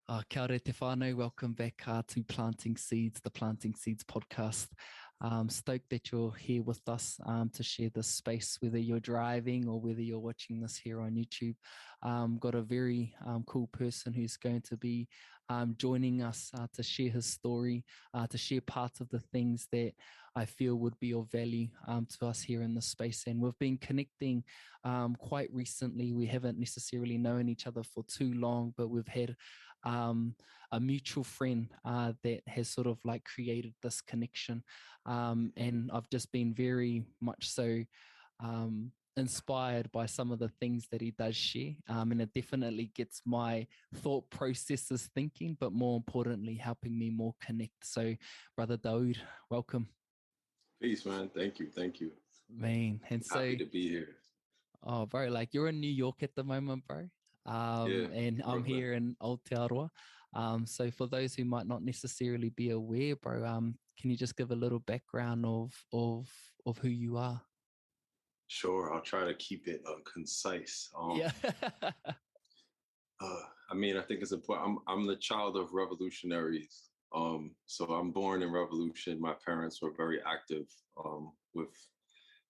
Kia ora te whānau. Welcome back to Planting Seeds, the Planting Seeds podcast. Stoked that you're here with us to share this space, whether you're driving or whether you're watching this here on YouTube. Got a very cool person who's going to be joining us to share his story, to share parts of the things that I feel would be of value to us here in this space. And we've been connecting quite recently. We haven't necessarily known each other for too long, but we've had a mutual friend that has sort of like created this connection. And I've just been very much so inspired by some of the things that he does share. And it definitely gets my thought processes thinking, but more importantly, helping me more connect. So, Brother Daoud, welcome. Peace, man. Thank you. Thank you. Man, and so happy to be here. Oh, bro, like you're in New York at the moment, bro. And I'm here in Aotearoa. So for those who might not necessarily be aware, bro, can you just give a little background of who you are? Sure, I'll try to keep it concise. Yeah. I mean, I think it's important. I'm the child of revolutionaries. So I'm born in revolution. My parents were very active with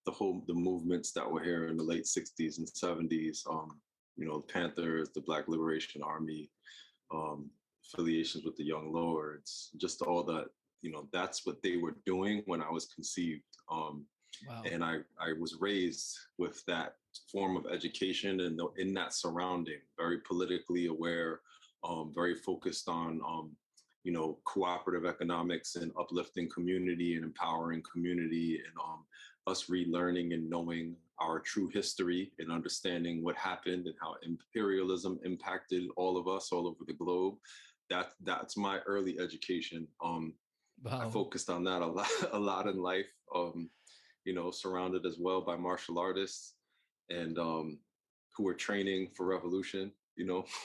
the movements that were here in the late 60s and 70s. The Panthers, the Black Liberation Army, affiliations with the Young Lords, just all that, that's what they were doing when I was conceived. Wow. And I was raised with that form of education and in that surrounding, very politically aware, very focused on, cooperative economics and uplifting community and empowering community and us relearning and knowing our true history and understanding what happened and how imperialism impacted all of us all over the globe. That's my early education. Wow. I focused on that a lot in life, surrounded as well by martial artists and who were training for revolution.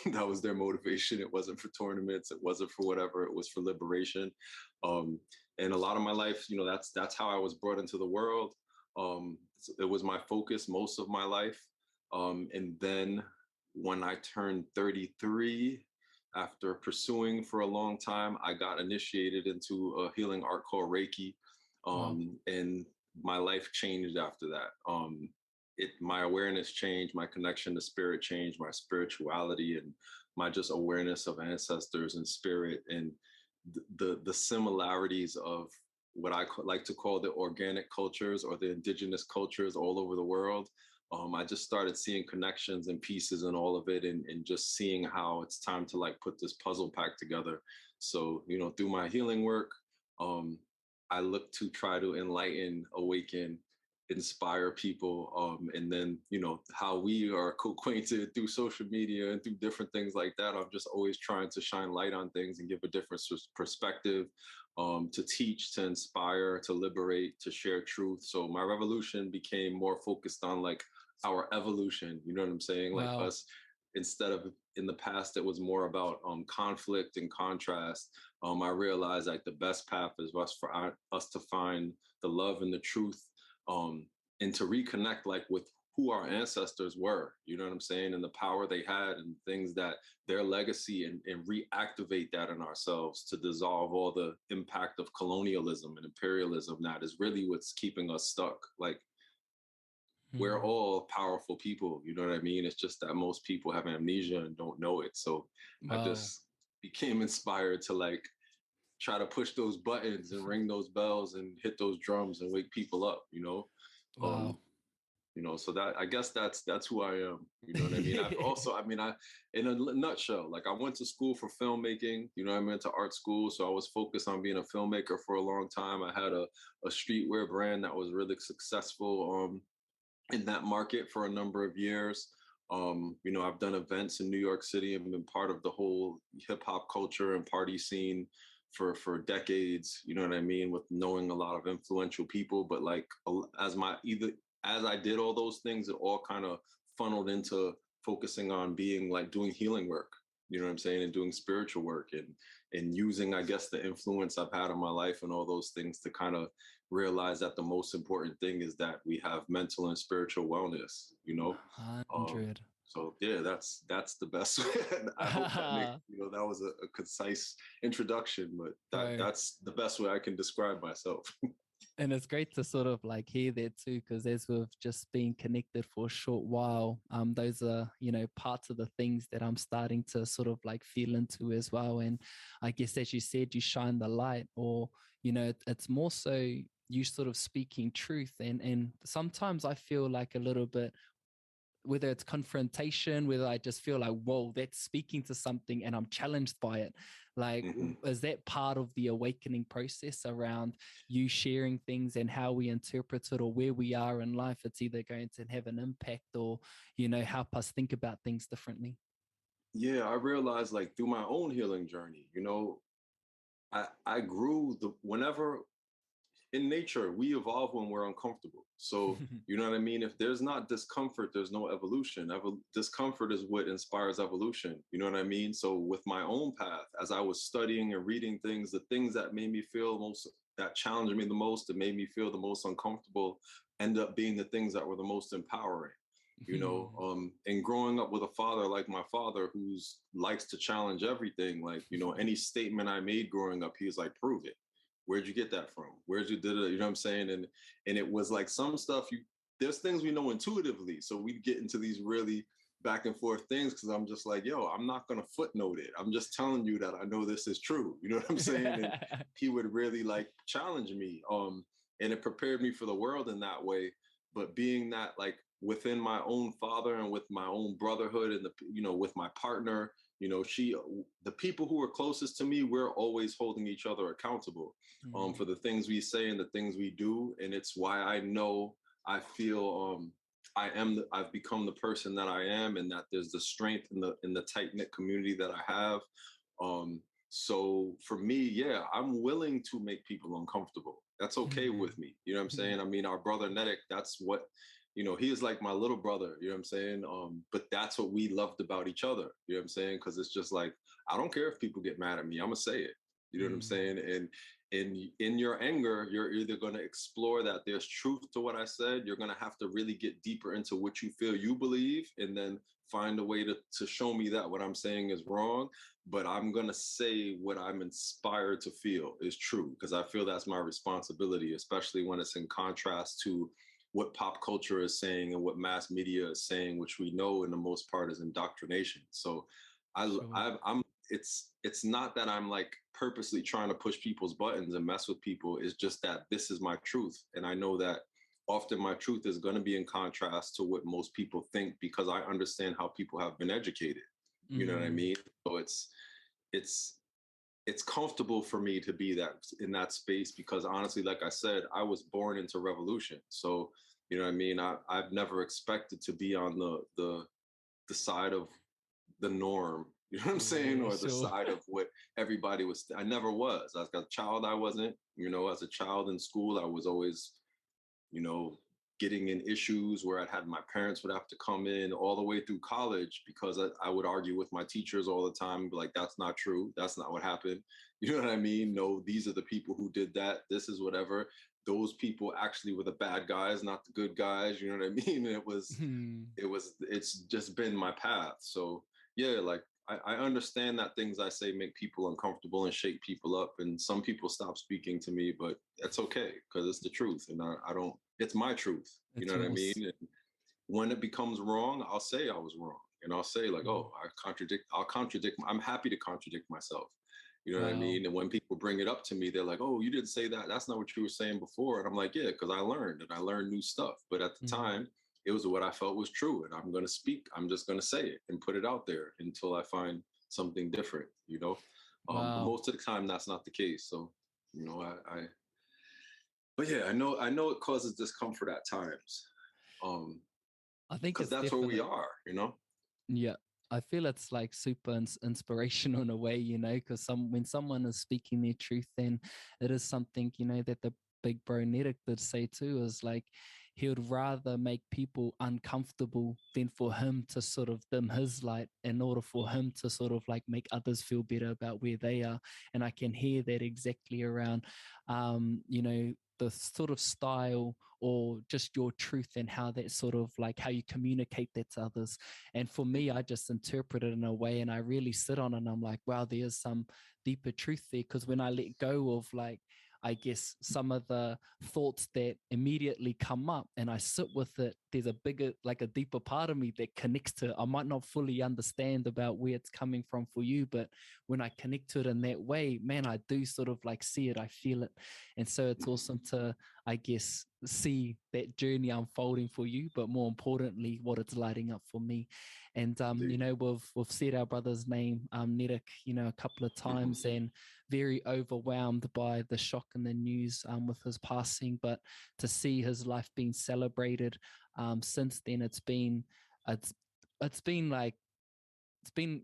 That was their motivation. It wasn't for tournaments. It wasn't for whatever. It was for liberation. And a lot of my life, that's how I was brought into the world. It was my focus most of my life. And then when I turned 33, after pursuing for a long time, I got initiated into a healing art called Reiki. And my life changed after that. My awareness changed, my connection to spirit changed, my spirituality and my just awareness of ancestors and spirit and the similarities of what I like to call the organic cultures or the indigenous cultures all over the world. I just started seeing connections and pieces in all of it and just seeing how it's time to like put this puzzle pack together. So, through my healing work, I look to try to enlighten, awaken, inspire people. And then, how we are acquainted through social media and through different things like that. I'm just always trying to shine light on things and give a different perspective, to teach, to inspire, to liberate, to share truth. So my revolution became more focused on like our evolution. You know what I'm saying? Wow. Like us, instead of in the past, it was more about conflict and contrast. I realized like the best path is for us to find the love and the truth, and to reconnect like with who our ancestors were, you know what I'm saying? And the power they had and things that their legacy and reactivate that in ourselves to dissolve all the impact of colonialism and imperialism. That is really what's keeping us stuck. Like we're all powerful people, you know what I mean? It's just that most people have amnesia and don't know it. So I just became inspired to like try to push those buttons and ring those bells and hit those drums and wake people up, Wow. So that, I guess that's who I am. You know what I mean? I in a nutshell, like I went to school for filmmaking, I went to art school. So I was focused on being a filmmaker for a long time. I had a streetwear brand that was really successful, in that market for a number of years. I've done events in New York City and been part of the whole hip hop culture and party scene for decades, you know what I mean, with knowing a lot of influential people. But like as I did all those things, it all kind of funneled into focusing on being like doing healing work, you know what I'm saying, and doing spiritual work and using, I guess, the influence I've had in my life and all those things to kind of realize that the most important thing is that we have mental and spiritual wellness, 100. So yeah, that's the best way. I hope that makes, that was a concise introduction, but Right. that's the best way I can describe myself. And it's great to sort of like hear that too, because as we've just been connected for a short while, those are, parts of the things that I'm starting to sort of like feel into as well. And I guess, as you said, you shine the light, or, it's more so you sort of speaking truth. And sometimes I feel like a little bit, whether it's confrontation, whether I just feel like, whoa, that's speaking to something and I'm challenged by it. Like, is that part of the awakening process around you sharing things and how we interpret it or where we are in life? It's either going to have an impact or, help us think about things differently. Yeah, I realized like through my own healing journey, I grew whenever in nature, we evolve when we're uncomfortable. So, you know what I mean? If there's not discomfort, there's no evolution. Discomfort is what inspires evolution. You know what I mean? So, with my own path, as I was studying and reading things, the things that made me feel most, that challenged me the most, that made me feel the most uncomfortable, end up being the things that were the most empowering. And growing up with a father like my father, who's likes to challenge everything, like, any statement I made growing up, he was like, prove it. Where'd you get that from? Where'd you did it? You know what I'm saying? And it was like some stuff there's things we know intuitively. So we'd get into these really back and forth things because I'm just like, yo, I'm not gonna footnote it. I'm just telling you that I know this is true. You know what I'm saying? And he would really like challenge me. And it prepared me for the world in that way. But being that like within my own father and with my own brotherhood and with my partner, the people who are closest to me, we're always holding each other accountable for the things we say and the things we do. And it's why I feel I've become the person that I am, and that there's the strength in the tight-knit community that I have. So for me, yeah, I'm willing to make people uncomfortable. That's okay with me. You know what I'm saying? I mean, our brother Netic, that's what, he is like my little brother, you know what I'm saying? But that's what we loved about each other, you know what I'm saying? Because it's just like, I don't care if people get mad at me, I'm gonna say it. You know what I'm saying? And in your anger, you're either going to explore that there's truth to what I said. You're going to have to really get deeper into what you feel you believe, and then find a way to show me that what I'm saying is wrong. But I'm going to say what I'm inspired to feel is true, because I feel that's my responsibility, especially when it's in contrast to what pop culture is saying and what mass media is saying, which we know in the most part is indoctrination. So I'm it's not that I'm like purposely trying to push people's buttons and mess with people. It's just that this is my truth. And I know that often my truth is going to be in contrast to what most people think, because I understand how people have been educated. You know what I mean? So it's comfortable for me to be that in that space, because honestly, like I said, I was born into revolution. So, you know what I mean? I've never expected to be on the side of the norm, you know what I'm saying? Or the side of what everybody was. I never was. As a child, I wasn't, as a child in school, I was always, getting in issues where I had my parents would have to come in all the way through college, because I would argue with my teachers all the time, like, that's not true. That's not what happened. You know what I mean? No, these are the people who did that. This is whatever. Those people actually were the bad guys, not the good guys. You know what I mean? It's just been my path. So yeah, like I understand that things I say make people uncomfortable and shake people up, and some people stop speaking to me, but that's okay, because it's the truth, and I don't. It's my truth. You know what I mean? And when it becomes wrong, I'll say I was wrong, and I'll say like, oh, I'll contradict. I'm happy to contradict myself. You know what I mean? And when people bring it up to me, they're like, oh, you didn't say that. That's not what you were saying before. And I'm like, yeah, because I learned, and I learned new stuff. But at the time, it was what I felt was true. And I'm going to speak. I'm just going to say it and put it out there until I find something different, But most of the time, that's not the case. So, but yeah, I know it causes discomfort at times. I think because that's where we are, Yeah, I feel it's like super inspirational in a way, because when someone is speaking their truth, then it is something, that the big bro Netic did say too, is like he would rather make people uncomfortable than for him to sort of dim his light in order for him to sort of like make others feel better about where they are. And I can hear that exactly around, the sort of style or just your truth and how that sort of like how you communicate that to others. And for me, I just interpret it in a way and I really sit on it and I'm like, wow, there's some deeper truth there. Because when I let go of like, I guess some of the thoughts that immediately come up and I sit with it, there's a bigger, like a deeper part of me that connects to it. I might not fully understand about where it's coming from for you, but when I connect to it in that way, man, I do sort of like see it, I feel it. And so it's awesome to, I guess, see that journey unfolding for you, but more importantly, what it's lighting up for me. And you know, we've said our brother's name, Netic, you know, a couple of times, and very overwhelmed by the shock and the news with his passing. But to see his life being celebrated since then, it's been like it's been.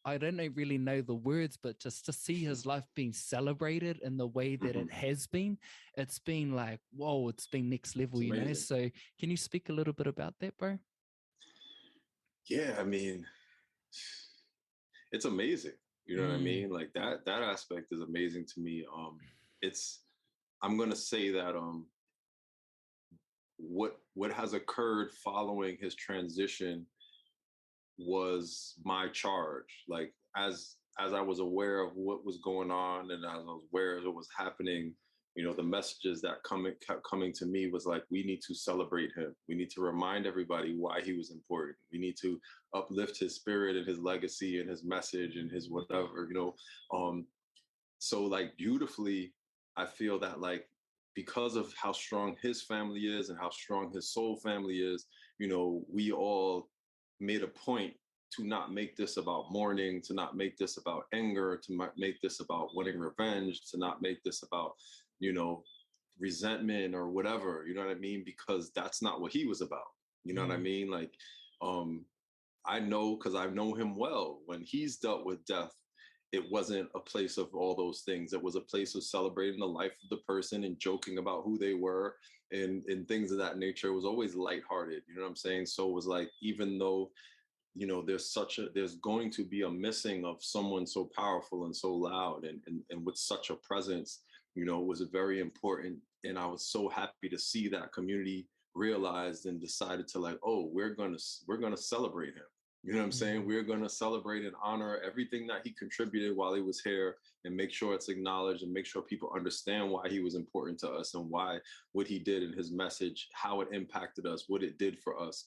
I don't really know the words, but just to see his life being celebrated in the way that it has been, it's been like, whoa, it's been next level, you know? So can you speak a little bit about that, bro? Yeah, I mean, it's amazing. You know what I mean? Like that aspect is amazing to me. It's I'm gonna say that what has occurred following his transition was my charge. Like as I was aware of what was going on and as I was aware of what was happening, you know, the messages that kept coming to me was like, we need to celebrate him. We need to remind everybody why he was important. We need to uplift his spirit and his legacy and his message and his whatever, you know. So like beautifully, I feel that like because of how strong his family is and how strong his soul family is, you know, we all made a point to not make this about mourning, to not make this about anger, to not make this about wanting revenge, to not make this about, you know, resentment or whatever, you know what I mean? Because that's not what he was about. You know what I mean? Like, I know because I know him well. When he's dealt with death, it wasn't a place of all those things. It was a place of celebrating the life of the person and joking about who they were and things of that nature. It was always lighthearted. You know what I'm saying? So it was like, even though, you know, there's going to be a missing of someone so powerful and so loud and with such a presence, you know, was very important. And I was so happy to see that community realized and decided to like, oh, we're gonna celebrate him. You know what I'm saying? We're going to celebrate and honor everything that he contributed while he was here and make sure it's acknowledged and make sure people understand why he was important to us and why what he did in his message, how it impacted us, what it did for us,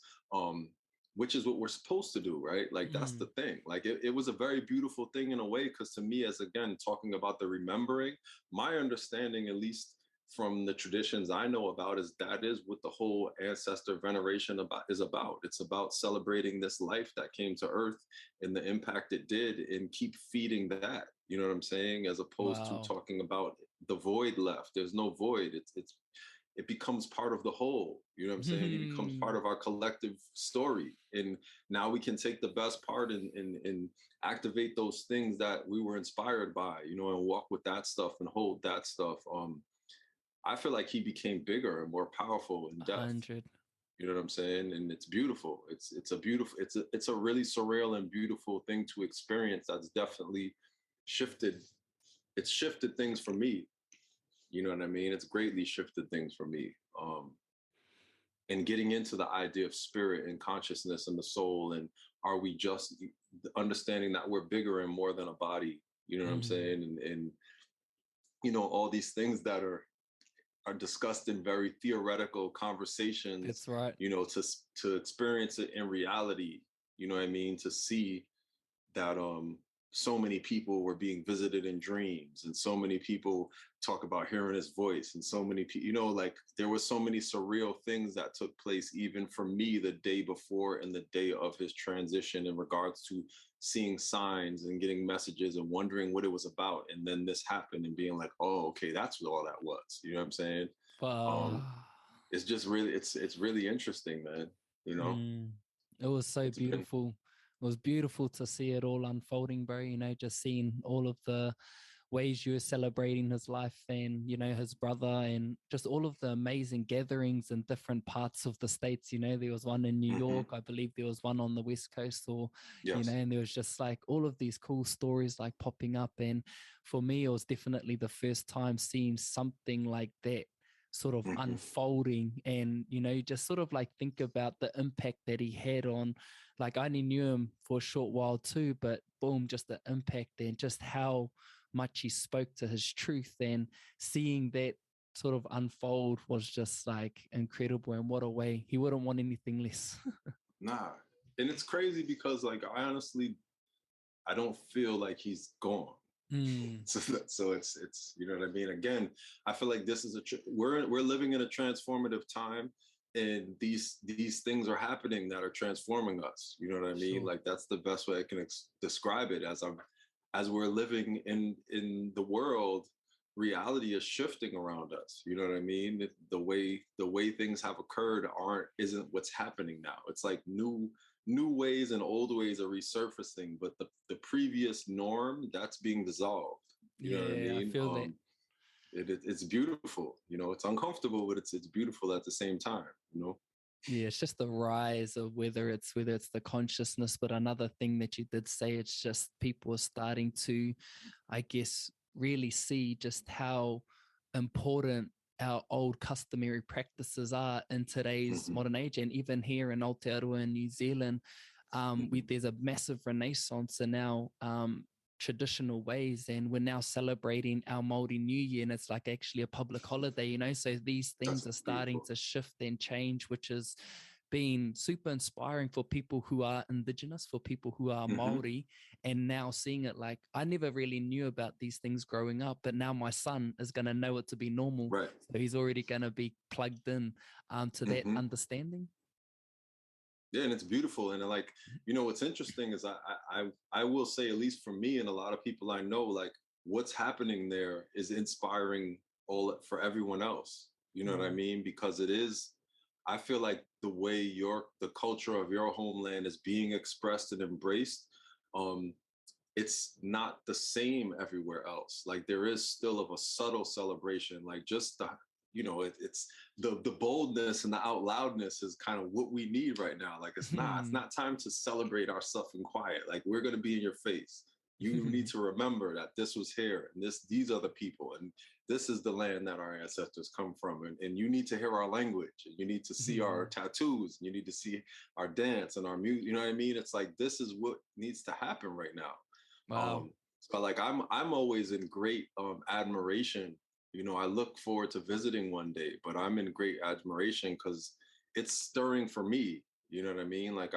which is what we're supposed to do, right? Like, that's the thing. Like, it was a very beautiful thing in a way, because to me, as again, talking about the remembering, my understanding, at least from the traditions I know about, is that is what the whole ancestor veneration is about. It's about celebrating this life that came to earth and the impact it did, and keep feeding that. You know what I'm saying? As opposed to talking about the void left. There's no void. It becomes part of the whole. You know what I'm saying? It becomes part of our collective story. And now we can take the best part and activate those things that we were inspired by, you know, and walk with that stuff and hold that stuff. I feel like he became bigger and more powerful in death. 100. You know what I'm saying? And it's beautiful. It's a really surreal and beautiful thing to experience. That's definitely shifted. It's shifted things for me. You know what I mean? It's greatly shifted things for me. And getting into the idea of spirit and consciousness and the soul, and are we just understanding that we're bigger and more than a body? You know what I'm saying? And you know, all these things that are discussed in very theoretical conversations. That's right. You know, to experience it in reality. You know what I mean? To see that so many people were being visited in dreams, and so many people talk about hearing his voice, and so many people, you know, like there were so many surreal things that took place even for me the day before and the day of his transition, in regards to seeing signs and getting messages and wondering what it was about, and then this happened and being like, oh, okay, that's what all that was. You know what I'm saying? It's just really, it's really interesting, man. You know, It was so it's been beautiful. It was beautiful to see it all unfolding, bro. You know, just seeing all of the ways you were celebrating his life and, you know, his brother, and just all of the amazing gatherings in different parts of the States. You know, there was one in New York, I believe there was one on the West Coast, or, you know, and there was just like all of these cool stories like popping up. And for me, it was definitely the first time seeing something like that sort of Mm-hmm. unfolding. And, you know, just sort of like think about the impact that he had on, like, I only knew him for a short while too, but boom, just the impact and just how much he spoke to his truth, and seeing that sort of unfold was just like incredible. And what a way, he wouldn't want anything less. Nah. And it's crazy because like I don't feel like he's gone. Mm, So it's you know what I mean. Again, I feel like this is we're living in a transformative time, and these things are happening that are transforming us. You know what I mean? sure. Like that's the best way I can describe it. As we're living in the world, reality is shifting around us. You know what I mean? The way things have occurred isn't what's happening now. It's like new ways and old ways are resurfacing, but the previous norm that's being dissolved. You know what I Yeah, I mean? feel that. It's beautiful. You know, it's uncomfortable, but it's beautiful at the same time. You know. Yeah, it's just the rise of whether it's the consciousness. But another thing that you did say, it's just people are starting to, I guess, really see just how important our old customary practices are in today's Mm-hmm. modern age. And even here in Aotearoa in New Zealand, Mm-hmm. there's a massive renaissance in our traditional ways, and we're now celebrating our Māori New Year, and it's like actually a public holiday, you know. So these That's things are starting beautiful. to shift and change, which is been super inspiring for people who are Indigenous, for people who are Mm-hmm. Maori, and now seeing it, like, I never really knew about these things growing up, but now my son is going to know it to be normal. Right. So he's already going to be plugged in to that Mm-hmm. understanding. Yeah, and it's beautiful. And like, you know, what's interesting is I will say, at least for me and a lot of people I know, like what's happening there is inspiring all for everyone else. You know what I Mm. mean? Because it is, I feel like the way the culture of your homeland is being expressed and embraced, um, it's not the same everywhere else. Like there is still of a subtle celebration, like just the, you know, it's the boldness and the out loudness is kind of what we need right now. Like it's not time to celebrate our stuff in quiet. Like we're gonna be in your face. You need to remember that this was here and these are the people and this is the land that our ancestors come from. And you need to hear our language and you need to see our tattoos and you need to see our dance and our music. You know what I mean? It's like this is what needs to happen right now. Wow. So like I'm always in great admiration. You know, I look forward to visiting one day, but I'm in great admiration because it's stirring for me. You know what I mean? Like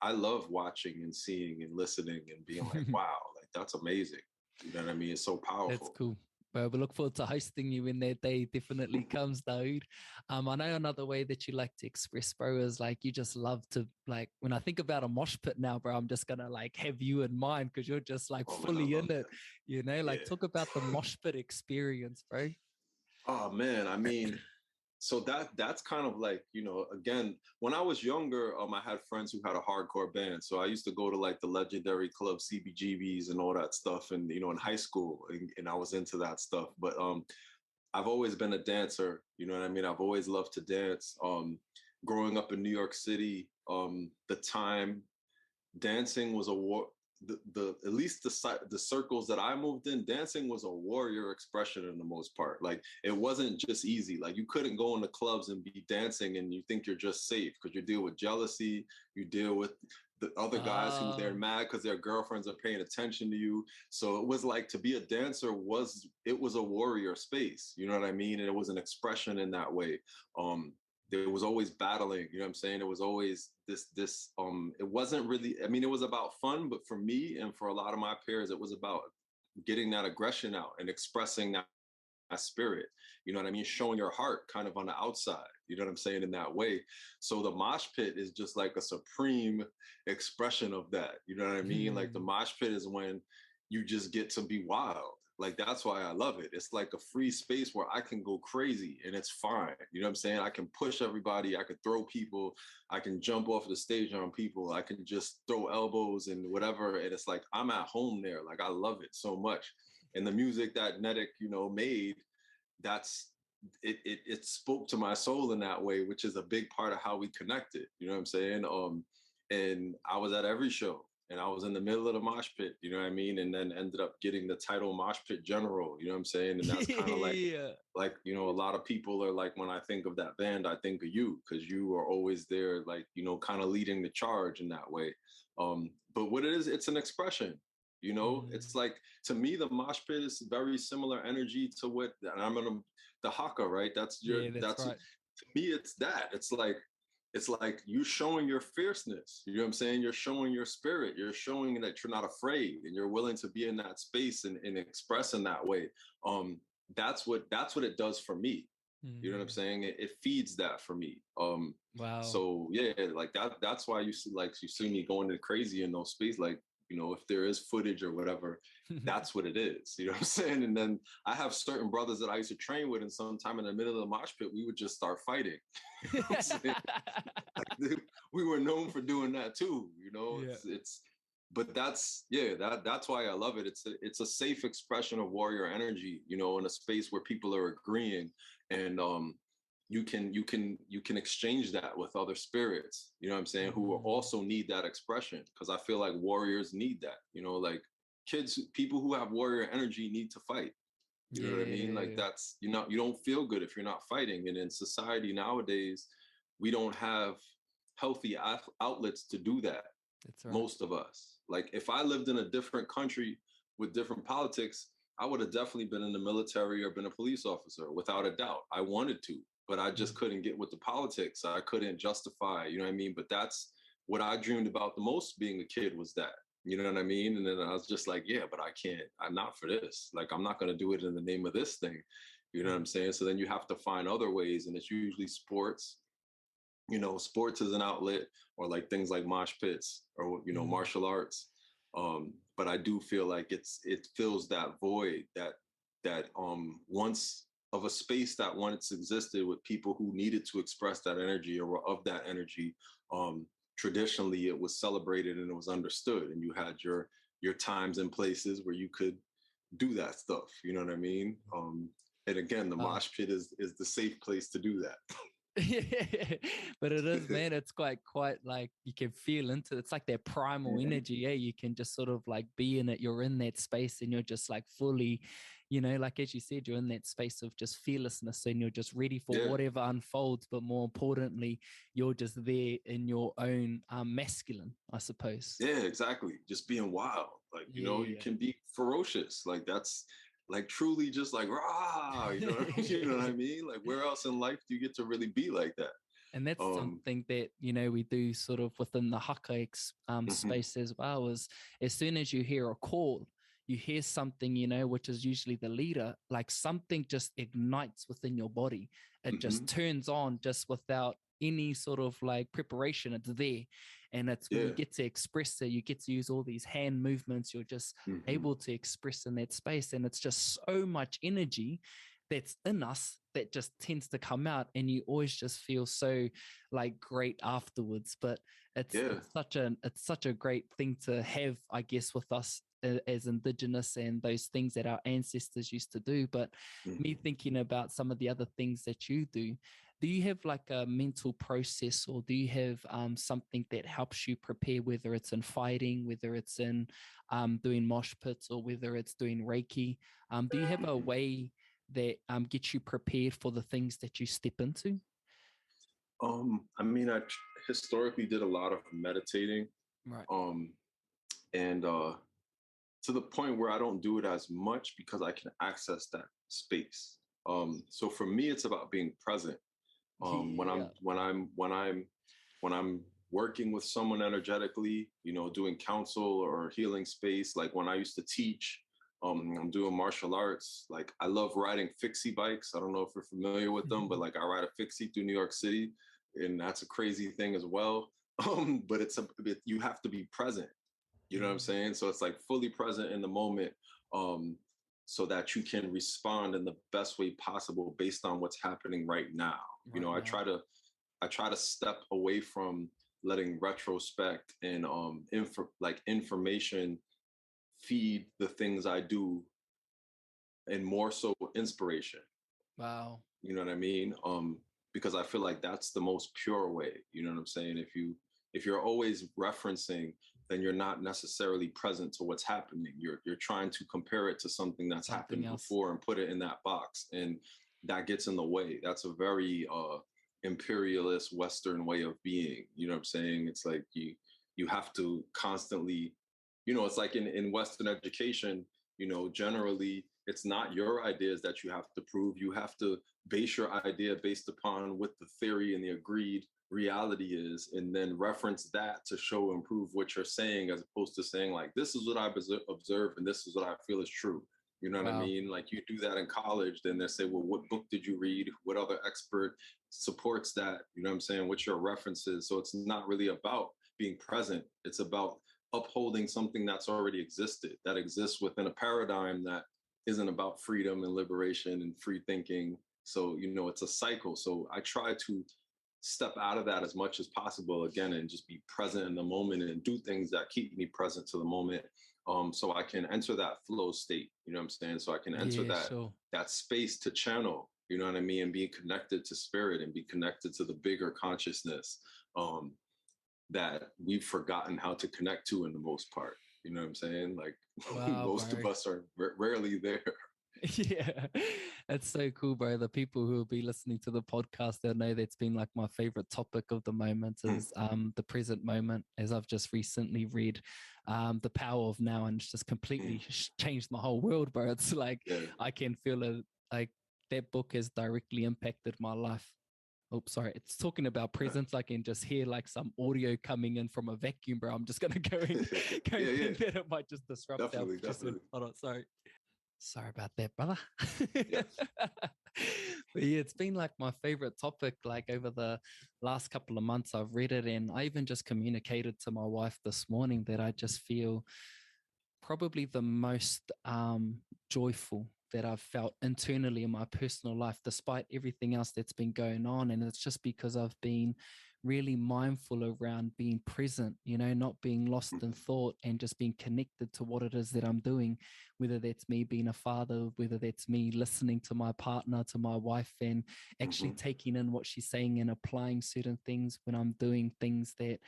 I love watching and seeing and listening and being like, wow, like that's amazing. You know what I mean? It's so That's powerful. cool. Well, we look forward to hosting you when that day definitely comes, Daoud. I know another way that you like to express, bro, is like you just love to, like, when I think about a mosh pit now, bro, I'm just gonna like have you in mind because you're just like Oh man, I fully in love it, that. you know. Like, talk about the Yeah. mosh pit experience, bro. Oh man, I mean, so that's kind of like, you know, again, when I was younger, I had friends who had a hardcore band. So I used to go to like the legendary club CBGBs and all that stuff, and you know, in high school, and I was into that stuff. But I've always been a dancer. You know what I mean? I've always loved to dance. Growing up in New York City, the time dancing was a war. The at least the circles that I moved in, dancing was a warrior expression in the most part. Like it wasn't just easy. Like you couldn't go into clubs and be dancing and you think you're just safe because you deal with jealousy, you deal with the other guys who they're Ah, mad because their girlfriends are paying attention to you. So it was like to be a dancer was a warrior space. You know what I mean? And it was an expression in that way. Um, there was always battling, you know what I'm saying? It was always this it wasn't really, I mean, it was about fun, but for me and for a lot of my peers, it was about getting that aggression out and expressing that spirit, you know what I mean? Showing your heart kind of on the outside, you know what I'm saying, in that way. So the mosh pit is just like a supreme expression of that, you know what I mean? Like the mosh pit is when you just get to be wild. Like that's why I love it. It's like a free space where I can go crazy and it's fine. You know what I'm saying? I can push everybody, I can throw people, I can jump off the stage on people, I can just throw elbows and whatever. And it's like I'm at home there. Like I love it so much. And the music that Netic, you know, made, that's it spoke to my soul in that way, which is a big part of how we connected. You know what I'm saying? And I was at every show and I was in the middle of the mosh pit, you know what I mean? And then ended up getting the title mosh pit general, you know what I'm saying? And that's kind of Yeah. like, you know, a lot of people are like, when I think of that band, I think of you, because you are always there, like, you know, kind of leading the charge in that way. But what it is, it's an expression, you know, it's like, to me, the mosh pit is very similar energy to what, and I'm gonna, the haka, right? That's your, Yeah, that's right. to me, it's that. It's like you showing your fierceness. You know what I'm saying? You're showing your spirit. You're showing that you're not afraid and you're willing to be in that space and express in that way. That's what it does for me. You know what I'm saying? It feeds that for me. Wow. So yeah, like that's why you see me going crazy in those spaces. Like, you know, if there is footage or whatever, that's what it is. You know what I'm saying? And then I have certain brothers that I used to train with, and sometime in the middle of the mosh pit, we would just start fighting. You know what I'm saying? Like, we were known for doing that too. You know, Yeah. but that's that's why I love it. It's a safe expression of warrior energy. You know, in a space where people are agreeing, and you can exchange that with other spirits, you know what I'm saying, who also need that expression, because I feel like warriors need that, you know, like people who have warrior energy need to fight, you know what I mean, like that's, you know, you don't feel good if you're not fighting. And in society nowadays, we don't have healthy outlets to do that. That's right. Most of us, like, if I lived in a different country with different politics, I would have definitely been in the military or been a police officer, without a doubt. I wanted to, but I just couldn't get with the politics. I couldn't justify, you know what I mean? But that's what I dreamed about the most being a kid, was that, you know what I mean? And then I was just like, yeah, but I can't, I'm not for this. Like, I'm not going to do it in the name of this thing. You know what I'm saying? So then you have to find other ways. And it's usually sports. You know, sports is an outlet, or like things like mosh pits, or, you know, martial arts. But I do feel like it fills that void that once, of a space that once existed with people who needed to express that energy, or were of that energy. Traditionally, it was celebrated and it was understood, and you had your times and places where you could do that stuff. You know what I mean? And again, the mosh pit is the safe place to do that. But it is, man, it's quite like you can feel into it. It's like that primal energy. Yeah, you can just sort of like be in it. You're in that space and you're just like fully, you know, like as you said, you're in that space of just fearlessness, and you're just ready for whatever unfolds. But more importantly, you're just there in your own masculine, I suppose. Yeah, exactly. Just being wild. Like, you know, you can be ferocious. Like, that's like truly just like, rah, you know, you know what I mean? Like, where else in life do you get to really be like that? And that's something that, you know, we do sort of within the haka space as well, is as soon as you hear a call, you hear something, you know, which is usually the leader, like something just ignites within your body. It just turns on just without any sort of like preparation. It's there. And it's when you get to express it, you get to use all these hand movements. You're just able to express in that space. And it's just so much energy that's in us that just tends to come out, and you always just feel so like great afterwards. But it's such a great thing to have, I guess, with us as Indigenous, and those things that our ancestors used to do. But me thinking about some of the other things that you do you have like a mental process, or do you have something that helps you prepare, whether it's in fighting, whether it's in doing mosh pits, or whether it's doing Reiki? Do you have a way that gets you prepared for the things that you step into? I mean, I historically did a lot of meditating. Right. And to the point where I don't do it as much because I can access that space. So for me, it's about being present. When I'm working with someone energetically, you know, doing counsel or healing space, like when I used to teach, I'm doing martial arts. Like, I love riding fixie bikes. I don't know if you're familiar with them, but like, I ride a fixie through New York City, and that's a crazy thing as well. But you have to be present. You know what I'm saying? So it's like fully present in the moment, so that you can respond in the best way possible based on what's happening right now. You know, I try to step away from letting retrospect and information feed the things I do, and more so inspiration. Wow. You know what I mean? Because I feel like that's the most pure way. You know what I'm saying? If you're always referencing then you're not necessarily present to what's happening. You're trying to compare it to something that's Something happened else. before and put it in that box, and that gets in the way. That's a very imperialist Western way of being. You know what I'm saying? It's like you have to constantly, it's like in Western education, generally it's not your ideas that you have to prove. You have to base your idea based upon what the theory and the agreed reality is, and then reference that to show and prove what you're saying, as opposed to saying like, this is what I've observed and this is what I feel is true. You know what I Wow. mean? Like, you do that in college, then they say, well, what book did you read? What other expert supports that? You know what I'm saying? What's your references? So it's not really about being present. It's about upholding something that's already existed, that exists within a paradigm that isn't about freedom and liberation and free thinking. So, it's a cycle. So I try to step out of that as much as possible, again, and just be present in the moment and do things that keep me present to the moment, so I can enter that flow state. You know what I'm saying? So I can enter Yeah, sure. that space to channel, you know what I mean, and be connected to spirit and be connected to the bigger consciousness, that we've forgotten how to connect to in the most part. You know what I'm saying? Like, Wow, most of bro. us are rarely there. Yeah, that's so cool, bro. The people who will be listening to the podcast, they'll know that's been like my favorite topic of the moment is the present moment, as I've just recently read The Power of Now, and it's just completely changed my whole world, bro. It's like Yeah. I can feel it, like that book has directly impacted my life. Oh, sorry. It's talking about presence. I can just hear like some audio coming in from a vacuum, bro. I'm just gonna go and Yeah. that it might just disrupt our. Definitely. Hold on, sorry. Sorry about that, brother. Yes. But yeah, it's been like my favorite topic. Like over the last couple of months, I've read it, and I even just communicated to my wife this morning that I just feel probably the most joyful that I've felt internally in my personal life, despite everything else that's been going on. And it's just because I've been really mindful around being present, not being lost in thought and just being connected to what it is that I'm doing, whether that's me being a father, whether that's me listening to my partner, to my wife, and actually taking in what she's saying and applying certain things when I'm doing things that,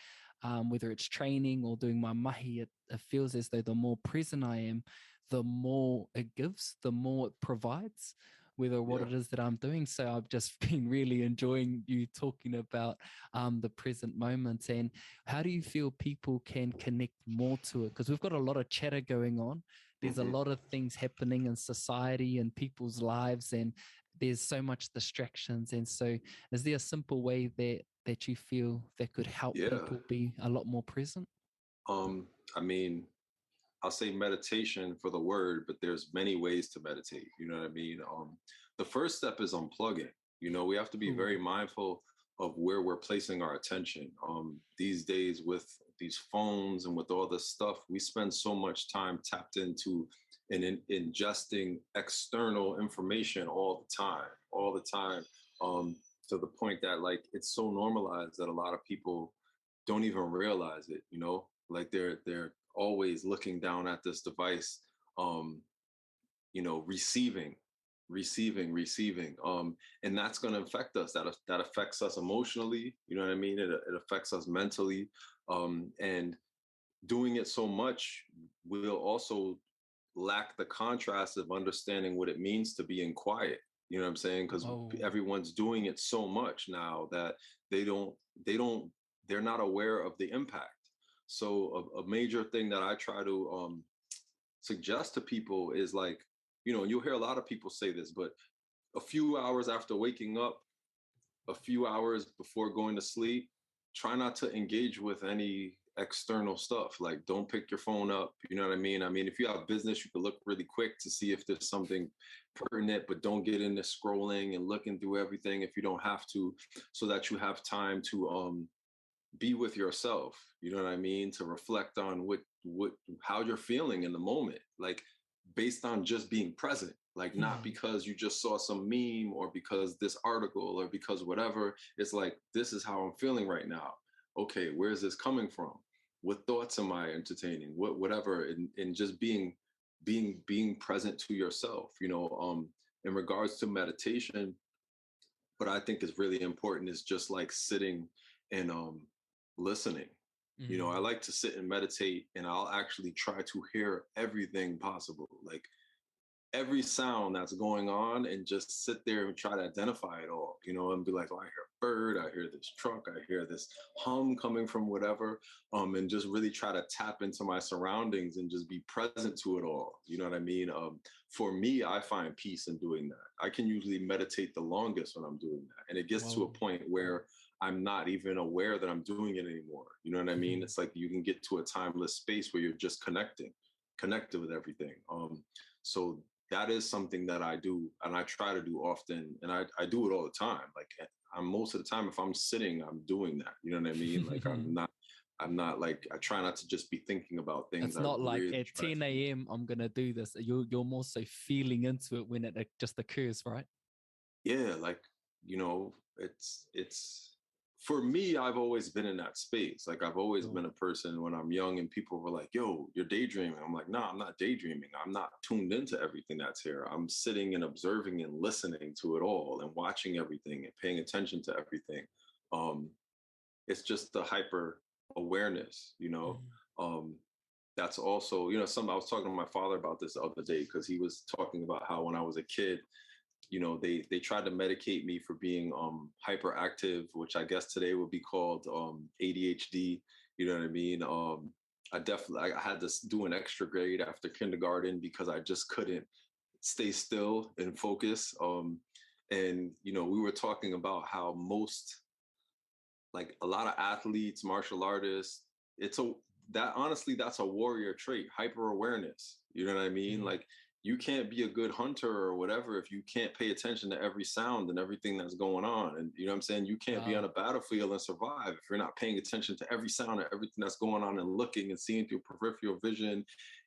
whether it's training or doing my mahi, it feels as though the more present I am, the more it gives, the more it provides, whether what it is that I'm doing. So I've just been really enjoying you talking about the present moment. And how do you feel people can connect more to it? Because we've got a lot of chatter going on. There's a lot of things happening in society and people's lives, and there's so much distractions. And so is there a simple way that you feel that could help Yeah. people be a lot more present? I mean, I'll say meditation for the word, but there's many ways to meditate. You know what I mean? The first step is unplugging. We have to be Ooh. very mindful of where we're placing our attention. These days, with these phones and with all this stuff, we spend so much time tapped into and ingesting external information all the time, to the point that like it's so normalized that a lot of people don't even realize it. Like they're always looking down at this device, um, receiving, and that's going to affect us. That affects us emotionally. You know what I mean? It affects us mentally, and doing it so much will also lack the contrast of understanding what it means to be in quiet. You know what I'm saying? Because everyone's doing it so much now that they don't they're not aware of the impact. So a major thing that I try to suggest to people is like, and you'll hear a lot of people say this, but a few hours after waking up, a few hours before going to sleep, try not to engage with any external stuff. Like, don't pick your phone up. You know what I mean? I mean, if you have business, you can look really quick to see if there's something pertinent, but don't get into scrolling and looking through everything if you don't have to, so that you have time to be with yourself. You know what I mean? To reflect on how you're feeling in the moment, like based on just being present, like not because you just saw some meme or because this article or because whatever. It's like, this is how I'm feeling right now. Okay, where is this coming from? What thoughts am I entertaining? Whatever, and just being present to yourself. In regards to meditation, what I think is really important is just like sitting and listening. You know, I like to sit and meditate, and I'll actually try to hear everything possible, like every sound that's going on, and just sit there and try to identify it all, you know, and be like, oh, I hear a bird, I hear this truck, I hear this hum coming from whatever, and just really try to tap into my surroundings and just be present to it all. You know what I mean? For me, I find peace in doing that. I can usually meditate the longest when I'm doing that. And it gets to a point where I'm not even aware that I'm doing it anymore. You know what I mean? It's like you can get to a timeless space where you're just connected with everything. So that is something that I do, and I try to do often, and I do it all the time. Like I'm most of the time, if I'm sitting, I'm doing that. You know what I mean? Like I'm not like, I try not to just be thinking about things. It's not like really at 10 a.m. I'm gonna do this. You're more so feeling into it when it just occurs, right? Yeah, like, you know, it's for me, I've always been in that space. Like I've always been a person when I'm young and people were like, yo, you're daydreaming. I'm like, no, I'm not daydreaming. I'm not tuned into everything that's here. I'm sitting and observing and listening to it all and watching everything and paying attention to everything. It's just the hyper awareness, you know. That's also, you know, I was talking to my father about this the other day, because he was talking about how when I was a kid, you know, they tried to medicate me for being hyperactive, which I guess today would be called ADHD. You know what I mean? I had to do an extra grade after kindergarten because I just couldn't stay still and focus. And you know, we were talking about how most, like a lot of athletes, martial artists, it's a that honestly, that's a warrior trait, hyper awareness. You know what I mean? Like you can't be a good hunter or whatever if you can't pay attention to every sound and everything that's going on. And you know what I'm saying? You can't be on a battlefield and survive if you're not paying attention to every sound and everything that's going on, and looking and seeing through peripheral vision,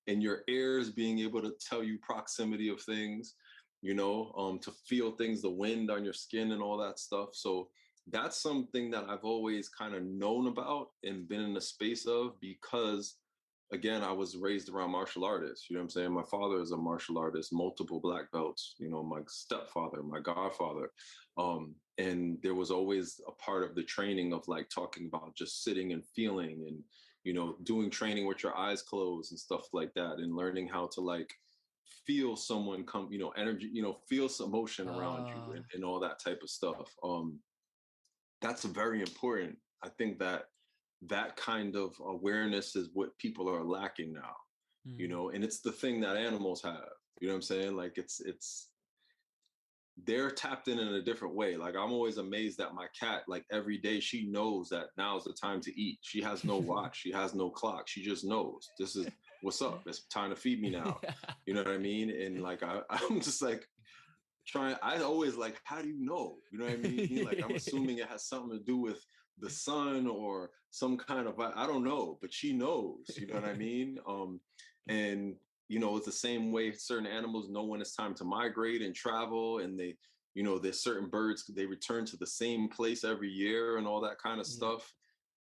and your ears being able to tell you proximity of things, you know, to feel things, the wind on your skin and all that stuff. So that's something that I've always kind of known about and been in the space of, because again, I was raised around martial artists. You know what I'm saying? My father is a martial artist, multiple black belts, you know, my stepfather, my godfather. And there was always a part of the training of like talking about just sitting and feeling, and, you know, doing training with your eyes closed and stuff like that, and learning how to like feel someone come, you know, energy, you know, feel some motion around you, and all that type of stuff. That's very important. I think that that kind of awareness is what people are lacking now, you know, and it's the thing that animals have, you know what I'm saying? Like it's they're tapped in a different way. Like I'm always amazed that my cat, like every day she knows that now's the time to eat. She has no watch, she has no clock, she just knows this is what's up, it's time to feed me now. You know what I mean? And like I'm just like I always like, how do you know? You know what I mean? Like I'm assuming it has something to do with the sun or some kind of, I don't know, but she knows, you know what I mean? And you know, it's the same way certain animals know when it's time to migrate and travel, and they, you know, there's certain birds, they return to the same place every year and all that kind of stuff.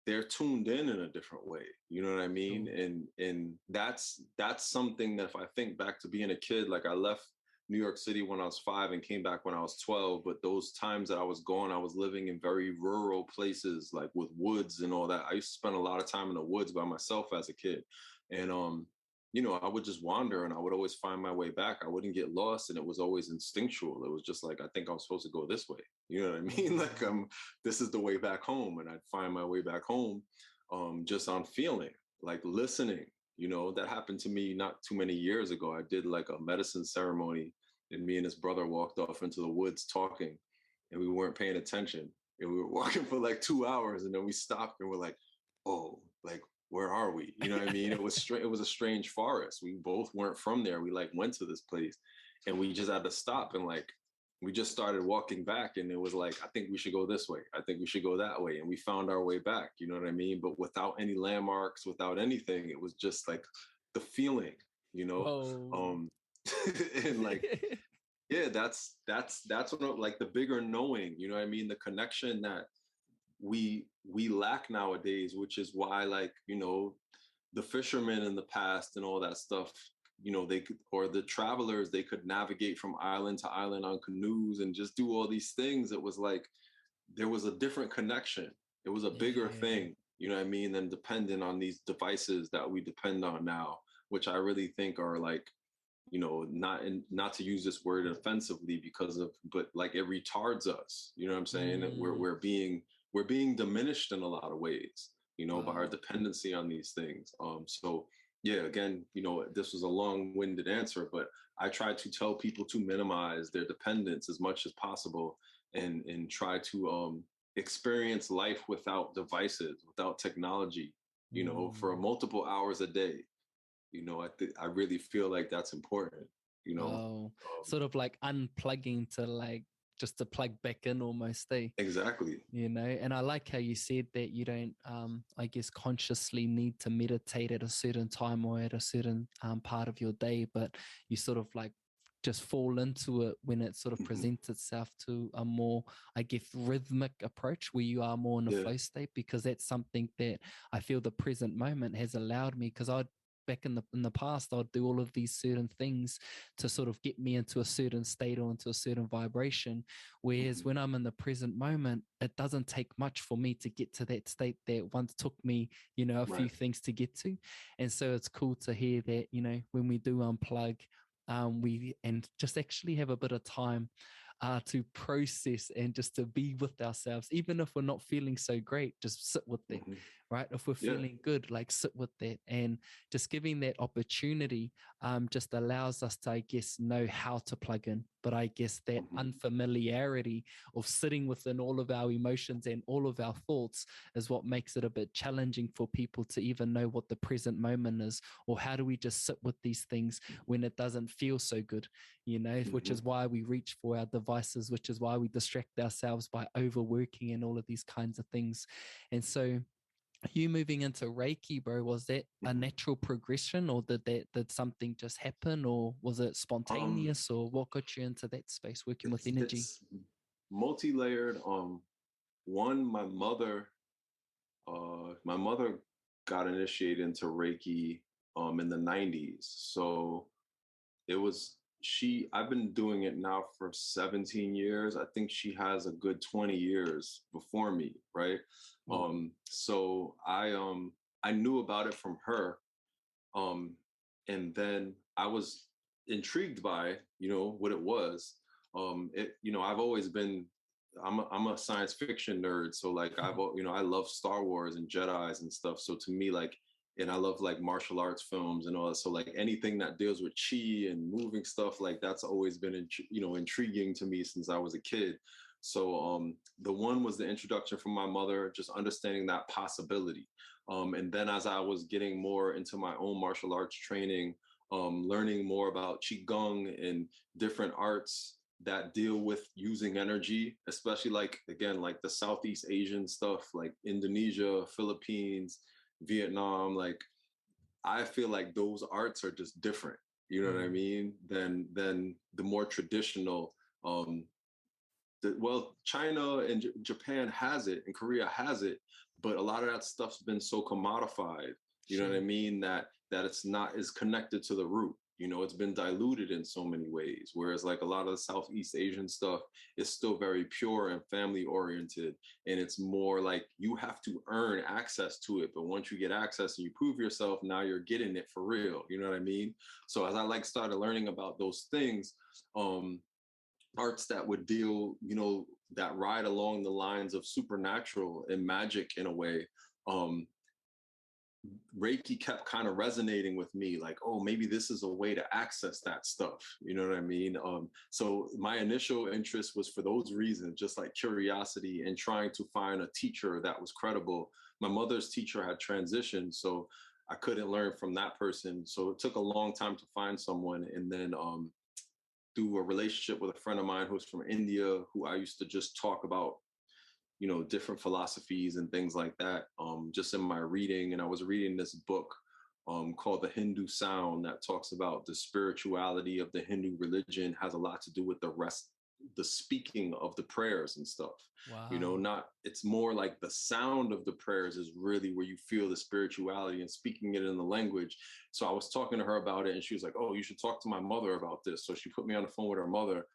They're tuned in a different way, you know what I mean? And that's something that if I think back to being a kid, like I left New York City when I was 5 and came back when I was 12. But those times that I was gone, I was living in very rural places, like with woods and all that. I used to spend a lot of time in the woods by myself as a kid. And, you know, I would just wander and I would always find my way back. I wouldn't get lost, and it was always instinctual. It was just like, I think I was supposed to go this way. You know what I mean? Like, this is the way back home. And I'd find my way back home just on feeling, like listening. You know, that happened to me not too many years ago. I did like a medicine ceremony, and me and his brother walked off into the woods talking, and we weren't paying attention. And we were walking for like 2 hours, and then we stopped and we're like, oh, like, where are we? You know what I mean? It was it was a strange forest. We both weren't from there. We like went to this place, and we just had to stop, and like we just started walking back, and it was like, I think we should go this way. I think we should go that way. And we found our way back, you know what I mean? But without any landmarks, without anything, it was just like the feeling, you know? And like, yeah, that's what, like the bigger knowing, you know what I mean? The connection that we lack nowadays, which is why, like, you know, the fishermen in the past and all that stuff, you know, they could, or the travelers, they could navigate from island to island on canoes and just do all these things. It was like there was a different connection. It was a bigger thing, you know what I mean, than dependent on these devices that we depend on now, which I really think are like, you know, not to use this word offensively because of, but like it retards us. You know what I'm saying? Mm, We're being diminished in a lot of ways, you know, by our wow. dependency on these things. So yeah, again, you know, this was a long-winded answer, but I try to tell people to minimize their dependence as much as possible, and try to experience life without devices, without technology, you know, for Mm. multiple hours a day. You know, I really feel like that's important, you know. Oh, sort of like unplugging to like just to plug back in almost, eh? Exactly. You know, and I like how you said that you don't, I guess, consciously need to meditate at a certain time or at a certain part of your day, but you sort of like just fall into it when it sort of Hmm. presents itself to a more, I guess, rhythmic approach where you are more in a Yeah. flow state, because that's something that I feel the present moment has allowed me, because I back in the past I'd do all of these certain things to sort of get me into a certain state or into a certain vibration. Whereas Hmm. when I'm in the present moment, it doesn't take much for me to get to that state that once took me, you know, a few Right. things to get to. And so it's cool to hear that, you know, when we do unplug, we and just actually have a bit of time to process and just to be with ourselves, even if we're not feeling so great, just sit with that, Hmm. right? If we're Yeah. feeling good, like sit with that, and just giving that opportunity just allows us to, I guess, know how to plug in. But I guess that Hmm. unfamiliarity of sitting within all of our emotions and all of our thoughts is what makes it a bit challenging for people to even know what the present moment is, or how do we just sit with these things when it doesn't feel so good, you know, which Hmm. is why we reach for our devices, which is why we distract ourselves by overworking and all of these kinds of things. And so, you moving into Reiki, bro, was that a Hmm. natural progression, or did something just happen, or was it Um, spontaneous, or what got you into that space working with energy? it's multi-layered. One, my mother got initiated into Reiki in the 90s. So it was I've been doing it now for 17 years. I think she has a good 20 years before me, right? Well, So I knew about it from her. Um, and then I was intrigued by, you know, what it was. You know, I've always been, I'm a science fiction nerd. So like, you know, I love Star Wars and Jedis and stuff. So to me, like, and I love like martial arts films and all that. So like anything that deals with chi and moving stuff, like that's always been, you know, intriguing to me since I was a kid. So the one was the introduction from my mother, just understanding that possibility. And then as I was getting more into my own martial arts training, learning more about Qigong and different arts that deal with using energy, especially like, again, like the Southeast Asian stuff, like Indonesia, Philippines, Vietnam, like I feel like those arts are just different, you know what I mm, mean, than the more traditional um, well, China and Japan has it, and Korea has it, but a lot of that stuff's been so commodified. You know what I sure. mean? That it's not as connected to the root. You know, it's been diluted in so many ways. Whereas like a lot of the Southeast Asian stuff is still very pure and family oriented, and it's more like you have to earn access to it. But once you get access and you prove yourself, now you're getting it for real. You know what I mean? So as I like started learning about those things, um, arts that would deal, you know, that ride along the lines of supernatural and magic in a way. Um, Reiki kept kind of resonating with me, like, oh, maybe this is a way to access that stuff. You know what I mean? So my initial interest was for those reasons, just like curiosity and trying to find a teacher that was credible. My mother's teacher had transitioned, so I couldn't learn from that person. So it took a long time to find someone. And then through a relationship with a friend of mine who's from India, who I used to just talk about, you know, different philosophies and things like that, just in my reading. And I was reading this book called The Hindu Sound that talks about the spirituality of the Hindu religion has a lot to do with the speaking of the prayers and stuff. You know, Wow. not, it's more like the sound of the prayers is really where you feel the spirituality and speaking it in the language. So I was talking to her about it and she was like, oh, you should talk to my mother about this. So she put me on the phone with her mother,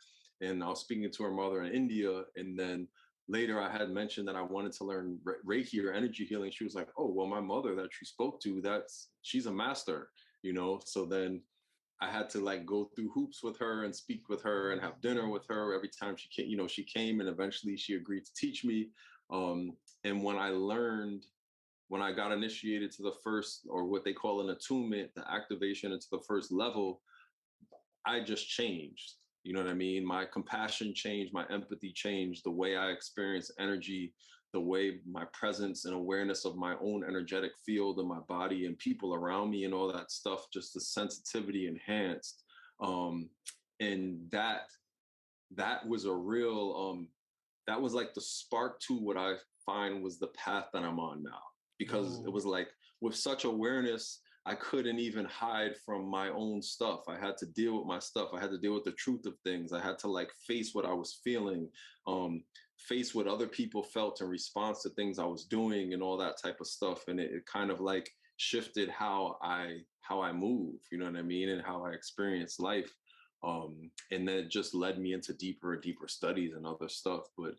and I was speaking to her mother in India. And then later I had mentioned that I wanted to learn Reiki or energy healing. She was like, oh, well, my mother that you spoke to, she's a master, you know? So then I had to like go through hoops with her and speak with her and have dinner with her every time she came, you know, she came, and eventually she agreed to teach me. Um, and when I got initiated to the first, or what they call an attunement, the activation into the first level, I just changed. You know what I mean? My compassion changed, my empathy changed, the way I experience energy, the way my presence and awareness of my own energetic field and my body and people around me and all that stuff, just the sensitivity enhanced. Um, and that was a real that was like the spark to what I find was the path that I'm on now. Because it Whoa. was like, with such awareness, I couldn't even hide from my own stuff. I had to deal with my stuff. I had to deal with the truth of things. I had to like face what I was feeling, face what other people felt in response to things I was doing and all that type of stuff. And it kind of like shifted how I move, you know what I mean, and how I experience life. And then it just led me into deeper and deeper studies and other stuff. But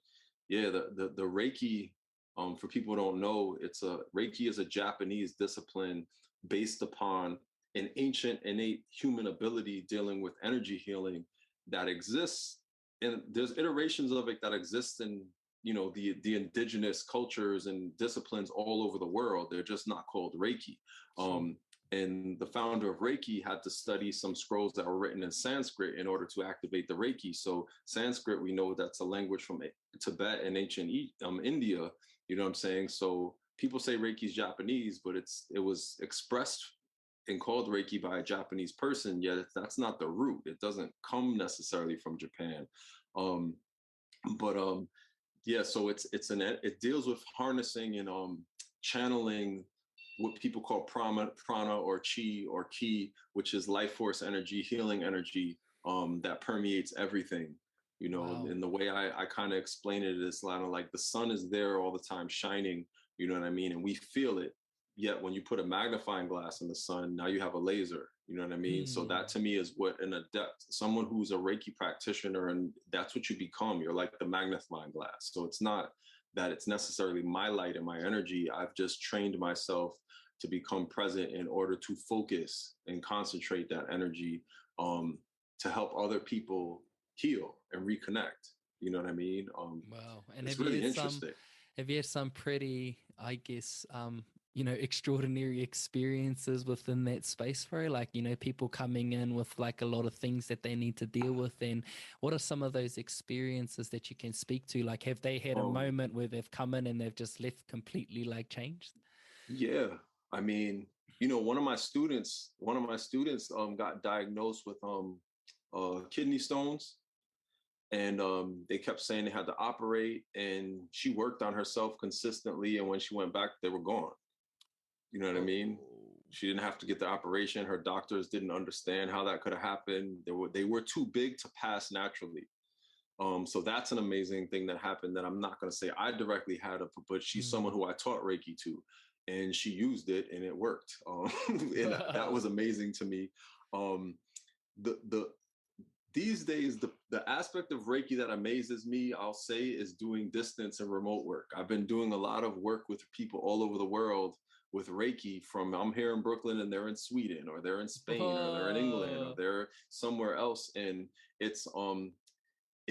yeah, the Reiki, for people who don't know, Reiki is a Japanese discipline based upon an ancient innate human ability dealing with energy healing that exists, and there's iterations of it that exist in, you know, the indigenous cultures and disciplines all over the world. They're just not called Reiki. Sure. And the founder of Reiki had to study some scrolls that were written in Sanskrit in order to activate the Reiki. So Sanskrit, we know that's a language from Tibet and ancient India. You know what I'm saying? So people say Reiki is Japanese, but it was expressed and called Reiki by a Japanese person. Yet that's not the root. It doesn't come necessarily from Japan. Um, but yeah, so it deals with harnessing and channeling what people call prana or chi or ki, which is life force energy, healing energy, that permeates everything. You know, Wow. and the way I kind of explain it is kind of like the sun is there all the time shining, you know what I mean? And we feel it. Yet when you put a magnifying glass in the sun, now you have a laser, you know what I mean? So Hmm. that to me is what an adept, someone who's a Reiki practitioner, and that's what you become. You're like the magnifying glass. So it's not that it's necessarily my light and my energy. I've just trained myself to become present in order to focus and concentrate that energy, to help other people heal and reconnect. You know what I mean? Wow. And It's really interesting. have you had some pretty, I guess, extraordinary experiences within that space, bro? Like, people coming in with like a lot of things that they need to deal with. And what are some of those experiences that you can speak to? Like, have they had a Um, moment where they've come in and they've just left completely like changed? yeah, I mean, one of my students got diagnosed with kidney stones, and they kept saying they had to operate, and she worked on herself consistently, and when she went back they were gone. You know what I mean? Oh. She didn't have to get the operation. Her doctors didn't understand how that could have happened. They were too big to pass naturally. So that's an amazing thing that happened that I'm not going to say I directly had, but she's someone Mm. who I taught Reiki to, and she used it and it worked. And that was amazing to me. Um, the These days, the aspect of Reiki that amazes me, I'll say, is doing distance and remote work. I've been doing a lot of work with people all over the world with Reiki. From I'm here in Brooklyn and they're in Sweden, or they're in Spain, or they're in England, or Oh. they're somewhere else, and it's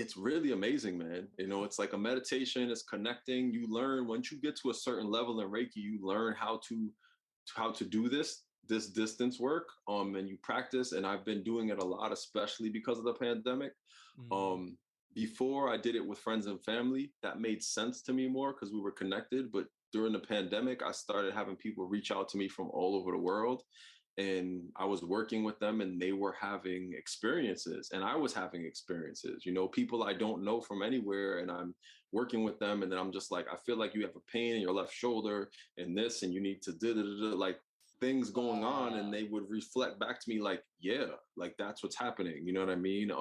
it's really amazing, man. You know, it's like a meditation. It's connecting. You learn once you get to a certain level in Reiki, you learn how to do this distance work, and you practice. And I've been doing it a lot, especially because of the pandemic. Mm. um Before, I did it with friends and family. That made sense to me more because we were connected. But during the pandemic, I started having people reach out to me from all over the world, and I was working with them, and they were having experiences and I was having experiences, you know, people I don't know from anywhere, and I'm working with them, and then I'm just like, I feel like you have a pain in your left shoulder and this, and you need to like things going on, and Ah. they would reflect back to me like, yeah, like that's what's happening, you know what I mean?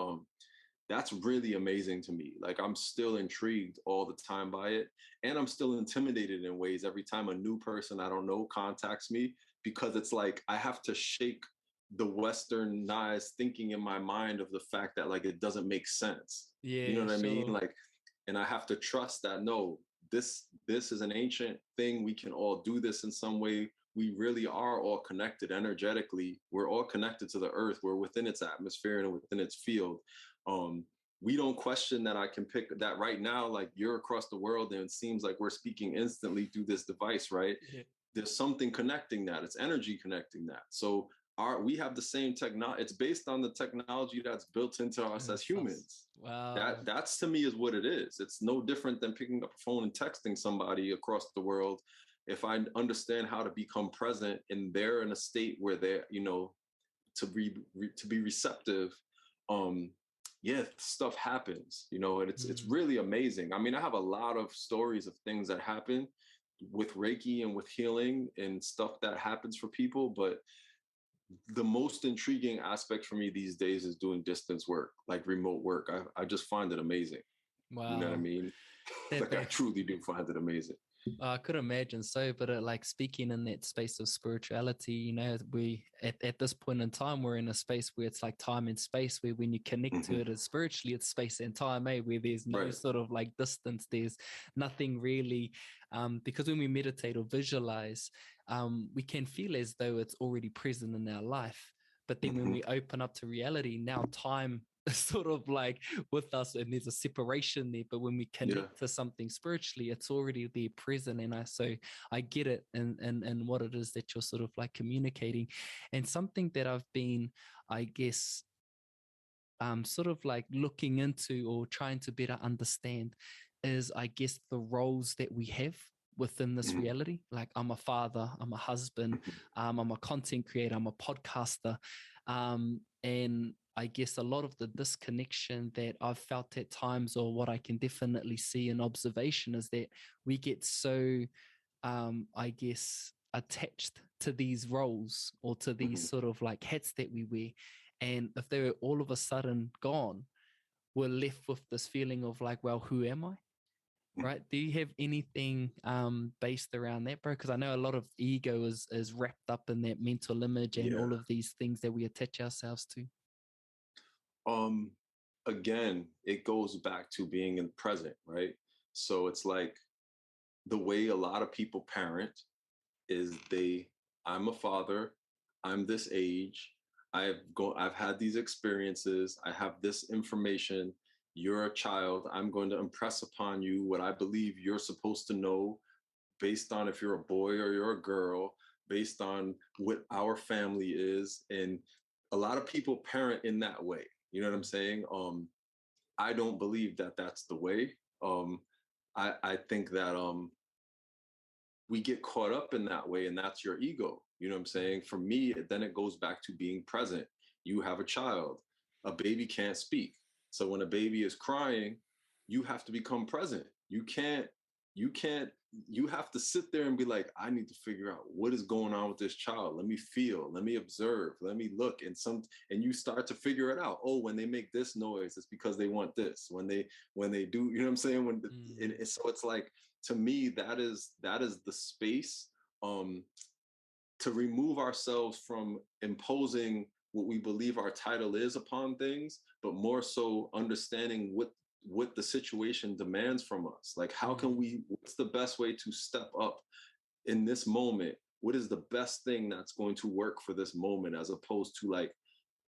That's really amazing to me. Like, I'm still intrigued all the time by it. And I'm still intimidated in ways every time a new person I don't know contacts me, because it's like I have to shake the westernized thinking in my mind of the fact that like it doesn't make sense. You know Yeah, what I mean? sure. Like And I have to trust that, no, this is an ancient thing. We can all do this in some way. We really are all connected energetically. We're all connected to the earth. We're within its atmosphere and within its field. We don't question that I can pick that right now, like you're across the world and it seems like we're speaking instantly through this device, right? Yeah. There's something connecting that. It's energy connecting that. So we have the same technology. It's based on the technology that's built into us as humans. Wow. That's to me is what it is. It's no different than picking up a phone and texting somebody across the world. If I understand how to become present and they're in a state where they're, to be receptive, yeah, stuff happens, and it's really amazing. I mean, I have a lot of stories of things that happen with Reiki and with healing and stuff that happens for people, but the most intriguing aspect for me these days is doing distance work, like remote work. I just find it amazing. Wow. You know what I mean? Like I truly do find it amazing. I could imagine so, but like speaking in that space of spirituality, we at this point in time, we're in a space where it's like time and space, where when you connect to it as spiritually, it's space and time, where there's no sort of like distance, there's nothing really, because when we meditate or visualize, we can feel as though it's already present in our life. But then when we open up to reality, now time sort of like with us and there's a separation there, but when we connect to something spiritually, it's already there present. And I get it and what it is that you're sort of like communicating. And something that I've been, I guess, sort of like looking into or trying to better understand is, I guess, the roles that we have within this reality. Like I'm a father, I'm a husband, I'm a content creator, I'm a podcaster, and I guess a lot of the disconnection that I've felt at times, or what I can definitely see in observation, is that we get so, I guess, attached to these roles or to these sort of like hats that we wear. And if they're all of a sudden gone, we're left with this feeling of like, well, who am I? Right? Do you have anything based around that, bro? Because I know a lot of ego is wrapped up in that mental image and all of these things that we attach ourselves to. Again, it goes back to being in present, right? So it's like the way a lot of people parent is I'm a father, I'm this age, I've had these experiences, I have this information, you're a child, I'm going to impress upon you what I believe you're supposed to know based on if you're a boy or you're a girl, based on what our family is. And a lot of people parent in that way. You know what I'm saying? I don't believe that that's the way. I think that we get caught up in that way, and that's your ego. You know what I'm saying? For me, then it goes back to being present. You have a child, a baby can't speak. So when a baby is crying, you have to become present. You have to sit there and be like, I need to figure out what is going on with this child. Let me feel, let me observe, let me look. And you start to figure it out. Oh, when they make this noise, it's because they want this. When they do, you know what I'm saying? So it's like, to me, that is the space to remove ourselves from imposing what we believe our title is upon things, but more so understanding what the situation demands from us. Like, what's the best way to step up in this moment? What is the best thing that's going to work for this moment, as opposed to like,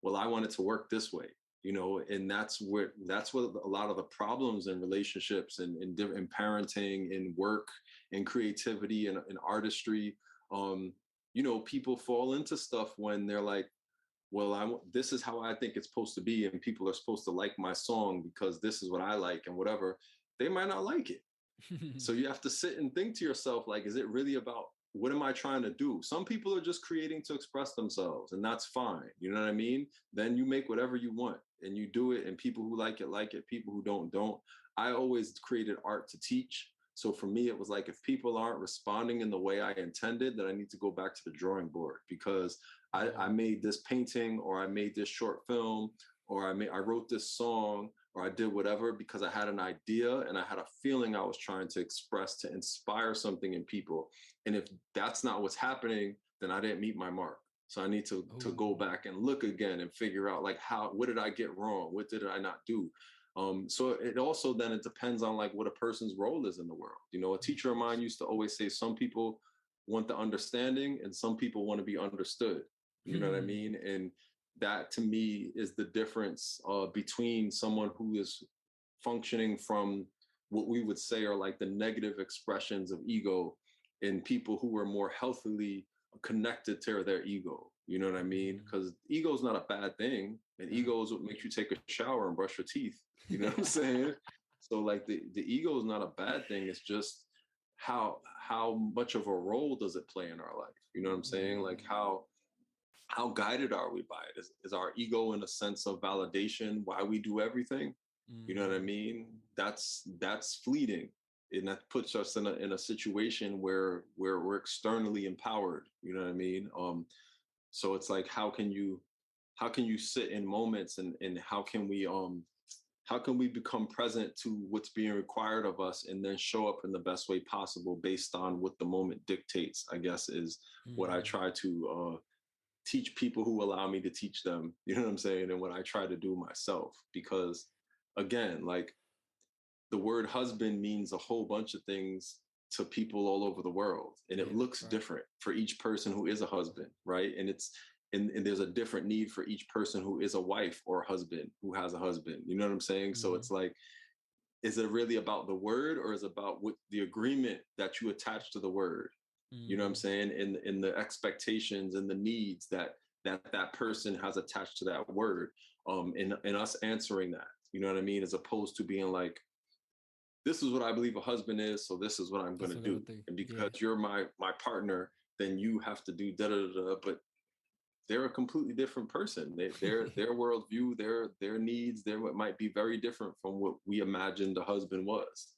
well, I want it to work this way, and that's what a lot of the problems in relationships and in parenting, in work, in creativity, and in artistry, people fall into stuff when they're like, well, this is how I think it's supposed to be, and people are supposed to like my song because this is what I like, and whatever. They might not like it. So you have to sit and think to yourself, like, is it really about, what am I trying to do? Some people are just creating to express themselves, and that's fine. You know what I mean? Then you make whatever you want and you do it, and people who like it. People who don't. I always created art to teach. So for me, it was like, if people aren't responding in the way I intended, then I need to go back to the drawing board, because I made this painting, or I made this short film, or I wrote this song, or I did whatever because I had an idea and I had a feeling I was trying to express, to inspire something in people. And if that's not what's happening, then I didn't meet my mark. So I need to go back and look again and figure out, like, what did I get wrong? What did I not do? So it also then it depends on like what a person's role is in the world. You know, a teacher of mine used to always say some people want the understanding and some people want to be understood. You know what I mean? And that to me is the difference between someone who is functioning from what we would say are like the negative expressions of ego and people who are more healthily connected to their ego. You know what I mean? Because ego is not a bad thing, and ego is what makes you take a shower and brush your teeth. You know what I'm saying? So like the ego is not a bad thing. It's just how much of a role does it play in our life? You know what I'm saying? Like how guided are we by it? Is our ego in a sense of validation why we do everything? You know what I mean? That's fleeting, and that puts us in a situation where we're externally empowered. You know what I mean? So it's like how can you sit in moments and how can we become present to what's being required of us and then show up in the best way possible based on what the moment dictates, I guess, is what I try to teach people who allow me to teach them. You know what I'm saying? And what I try to do myself, because again, like the word husband means a whole bunch of things to people all over the world, and it looks different for each person who is a husband, right? And and there's a different need for each person who is a wife or a husband who has a husband. You know what I'm saying? So it's like, is it really about the word, or is it about what the agreement that you attach to the word? You know what I'm saying? In the expectations and the needs that person has attached to that word, and us answering that, you know what I mean? As opposed to being like, this is what I believe a husband is, so this is what I'm going to do. And because you're my partner, then you have to do da da da. But they're a completely different person. Their worldview, their needs, might be very different from what we imagined a husband was.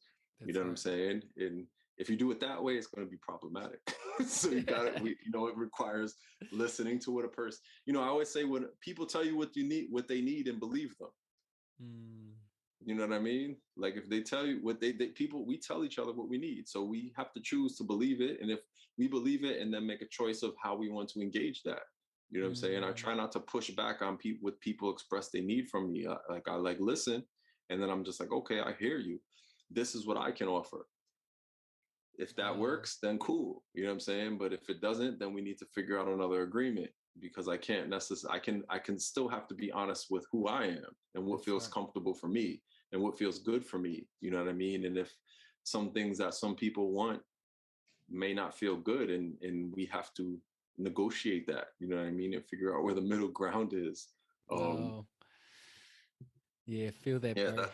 You know what I'm saying? And if you do it that way, it's going to be problematic. So you got it. It requires listening to what a person. I always say, when people tell you what they need, and believe them. You know what I mean? Like if they tell you what we tell each other what we need. So we have to choose to believe it. And if we believe it, and then make a choice of how we want to engage that. You know what I'm saying? I try not to push back on what people express they need from me. I listen, and then I'm just like, okay, I hear you. This is what I can offer. If that works, then cool. You know what I'm saying? But if it doesn't, then we need to figure out another agreement, because I can't necessarily, I can still have to be honest with who I am and what feels comfortable for me and what feels good for me. You know what I mean? And if some things that some people want may not feel good, and we have to negotiate that, you know what I mean? And figure out where the middle ground is. Yeah, feel that, yeah, bro.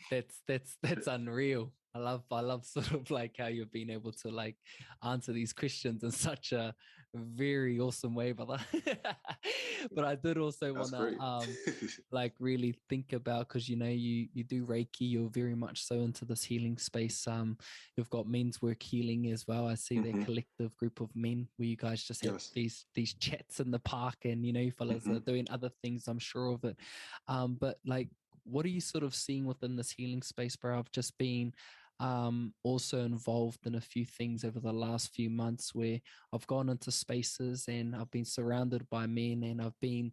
That's unreal. I love sort of like how you've been able to like answer these questions in such a very awesome way, brother. But I did also want to like really think about, because you do Reiki, you're very much so into this healing space. You've got men's work healing as well. I see that collective group of men where you guys just have these chats in the park, and you fellas are doing other things, I'm sure of it. But like, what are you sort of seeing within this healing space, bro? I've just been also involved in a few things over the last few months where I've gone into spaces and I've been surrounded by men, and I've been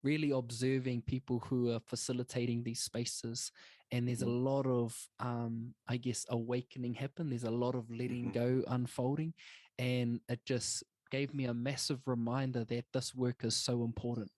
really observing people who are facilitating these spaces. And there's a lot of, I guess, awakening happen. There's a lot of letting go unfolding. And it just gave me a massive reminder that this work is so important.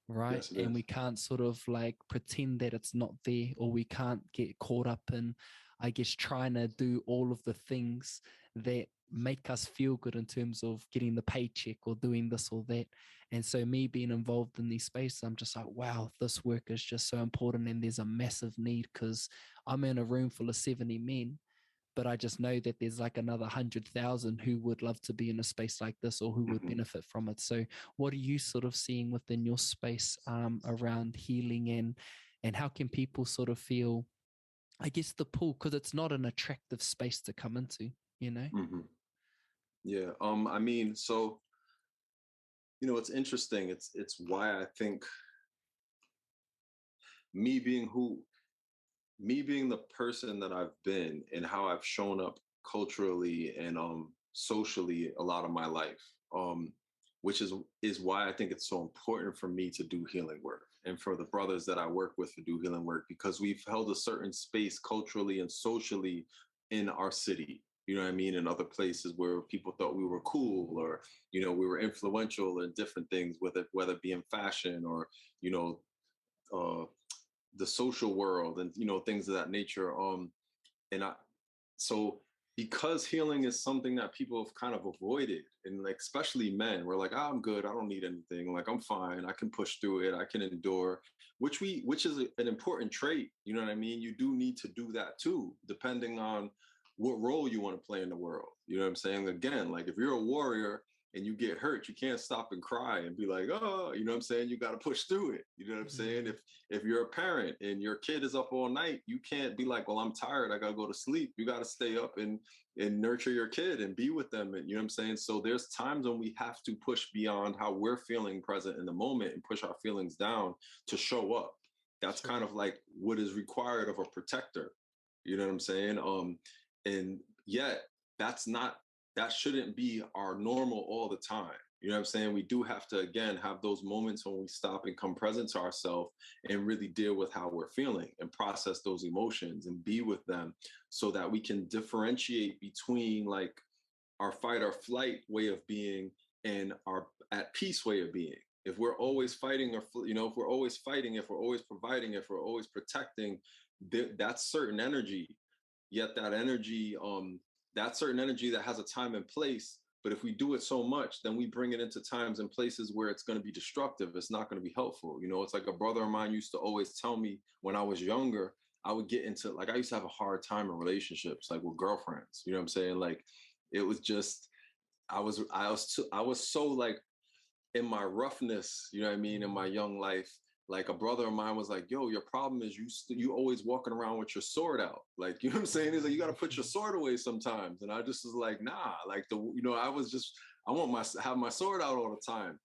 Right. Yes, and we can't sort of like pretend that it's not there, or we can't get caught up in, I guess, trying to do all of the things that make us feel good in terms of getting the paycheck or doing this or that. And so me being involved in these spaces, I'm just like, wow, this work is just so important. And there's a massive need, because I'm in a room full of 70 men, but I just know that there's like another 100,000 who would love to be in a space like this, or who would benefit from it. So what are you sort of seeing within your space around healing, and how can people sort of feel, I guess, the pull, because it's not an attractive space to come into, Yeah. I mean, so, it's interesting. It's why I think me being the person that I've been, and how I've shown up culturally and socially a lot of my life, which is why I think it's so important for me to do healing work. and for the brothers that I work with who do healing work, because we've held a certain space culturally and socially in our city. You know what I mean? In other places where people thought we were cool, or, you know, we were influential in different things, whether it be in fashion or, you know, the social world and, you know, things of that nature. And I, so because healing is something that people have kind of avoided, and like especially men, we're like, oh, I'm good, I don't need anything, like I'm fine, I can push through it, I can endure, which is an important trait. You know what I mean? You do need to do that too, depending on what role you want to play in the world. You know what I'm saying? Again, like if you're a warrior and you get hurt, you can't stop and cry and be like, oh, you know what I'm saying? You got to push through it. You know what I'm saying? If you're a parent and your kid is up all night, you can't be like, well, I'm tired, I got to go to sleep. You got to stay up and nurture your kid and be with them. And you know what I'm saying? So there's times when we have to push beyond how we're feeling present in the moment and push our feelings down to show up. That's kind of like what is required of a protector. You know what I'm saying? And yet that shouldn't be our normal all the time. You know what I'm saying? We do have to, again, have those moments when we stop and come present to ourselves and really deal with how we're feeling and process those emotions and be with them, so that we can differentiate between like our fight or flight way of being and our at peace way of being. If we're always fighting, or, you know, if we're always fighting, if we're always providing, if we're always protecting, that's certain energy. Yet that certain energy that has a time and place. But if we do it so much, then we bring it into times and places where it's going to be destructive. It's not going to be helpful. You know, it's like a brother of mine used to always tell me when I was younger, I would get into, like, I used to have a hard time in relationships, like with girlfriends. You know what I'm saying? Like, it was just, I was so like in my roughness, you know what I mean, in my young life. Like a brother of mine was like, yo, your problem is you always walking around with your sword out. Like, you know what I'm saying? He's like, you got to put your sword away sometimes. And I just was like, nah, like I want have my sword out all the time,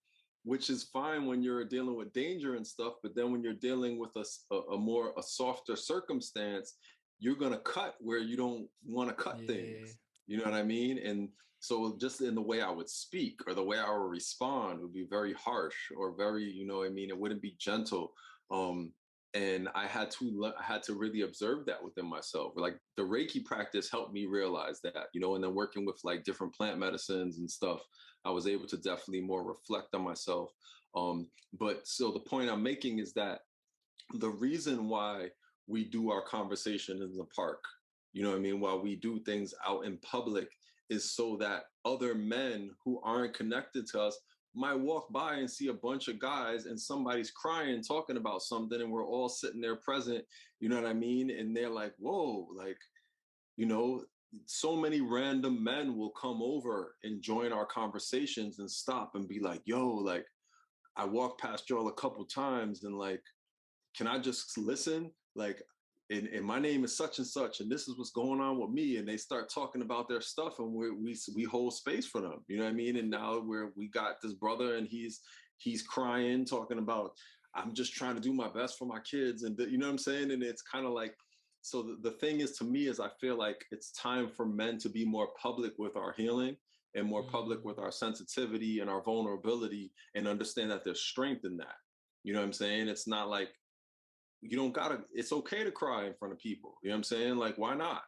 which is fine when you're dealing with danger and stuff. But then when you're dealing with a softer circumstance, you're going to cut where you don't want to cut things. You know what I mean? And so just in the way I would speak or the way I would respond would be very harsh or very, you know what I mean? It wouldn't be gentle. And I had to really observe that within myself. Like the Reiki practice helped me realize that, you know, and then working with like different plant medicines and stuff, I was able to definitely more reflect on myself. But so the point I'm making is that the reason why we do our conversation in the park, you know what I mean, while we do things out in public, is so that other men who aren't connected to us might walk by and see a bunch of guys and somebody's crying, talking about something, and we're all sitting there present, you know what I mean? And they're like, whoa, like, you know, so many random men will come over and join our conversations and stop and be like, yo, like, I walked past y'all a couple times and like, can I just listen? Like, and my name is such and such, and this is what's going on with me. And they start talking about their stuff, and we hold space for them. You know what I mean? And now we got this brother, and he's crying, talking about, I'm just trying to do my best for my kids, and you know what I'm saying? And it's kind of like, so the thing is, to me, is I feel like it's time for men to be more public with our healing and more public with our sensitivity and our vulnerability, and understand that there's strength in that. You know what I'm saying? It's not like, you don't gotta, it's okay to cry in front of people. You know what I'm saying? Like, why not?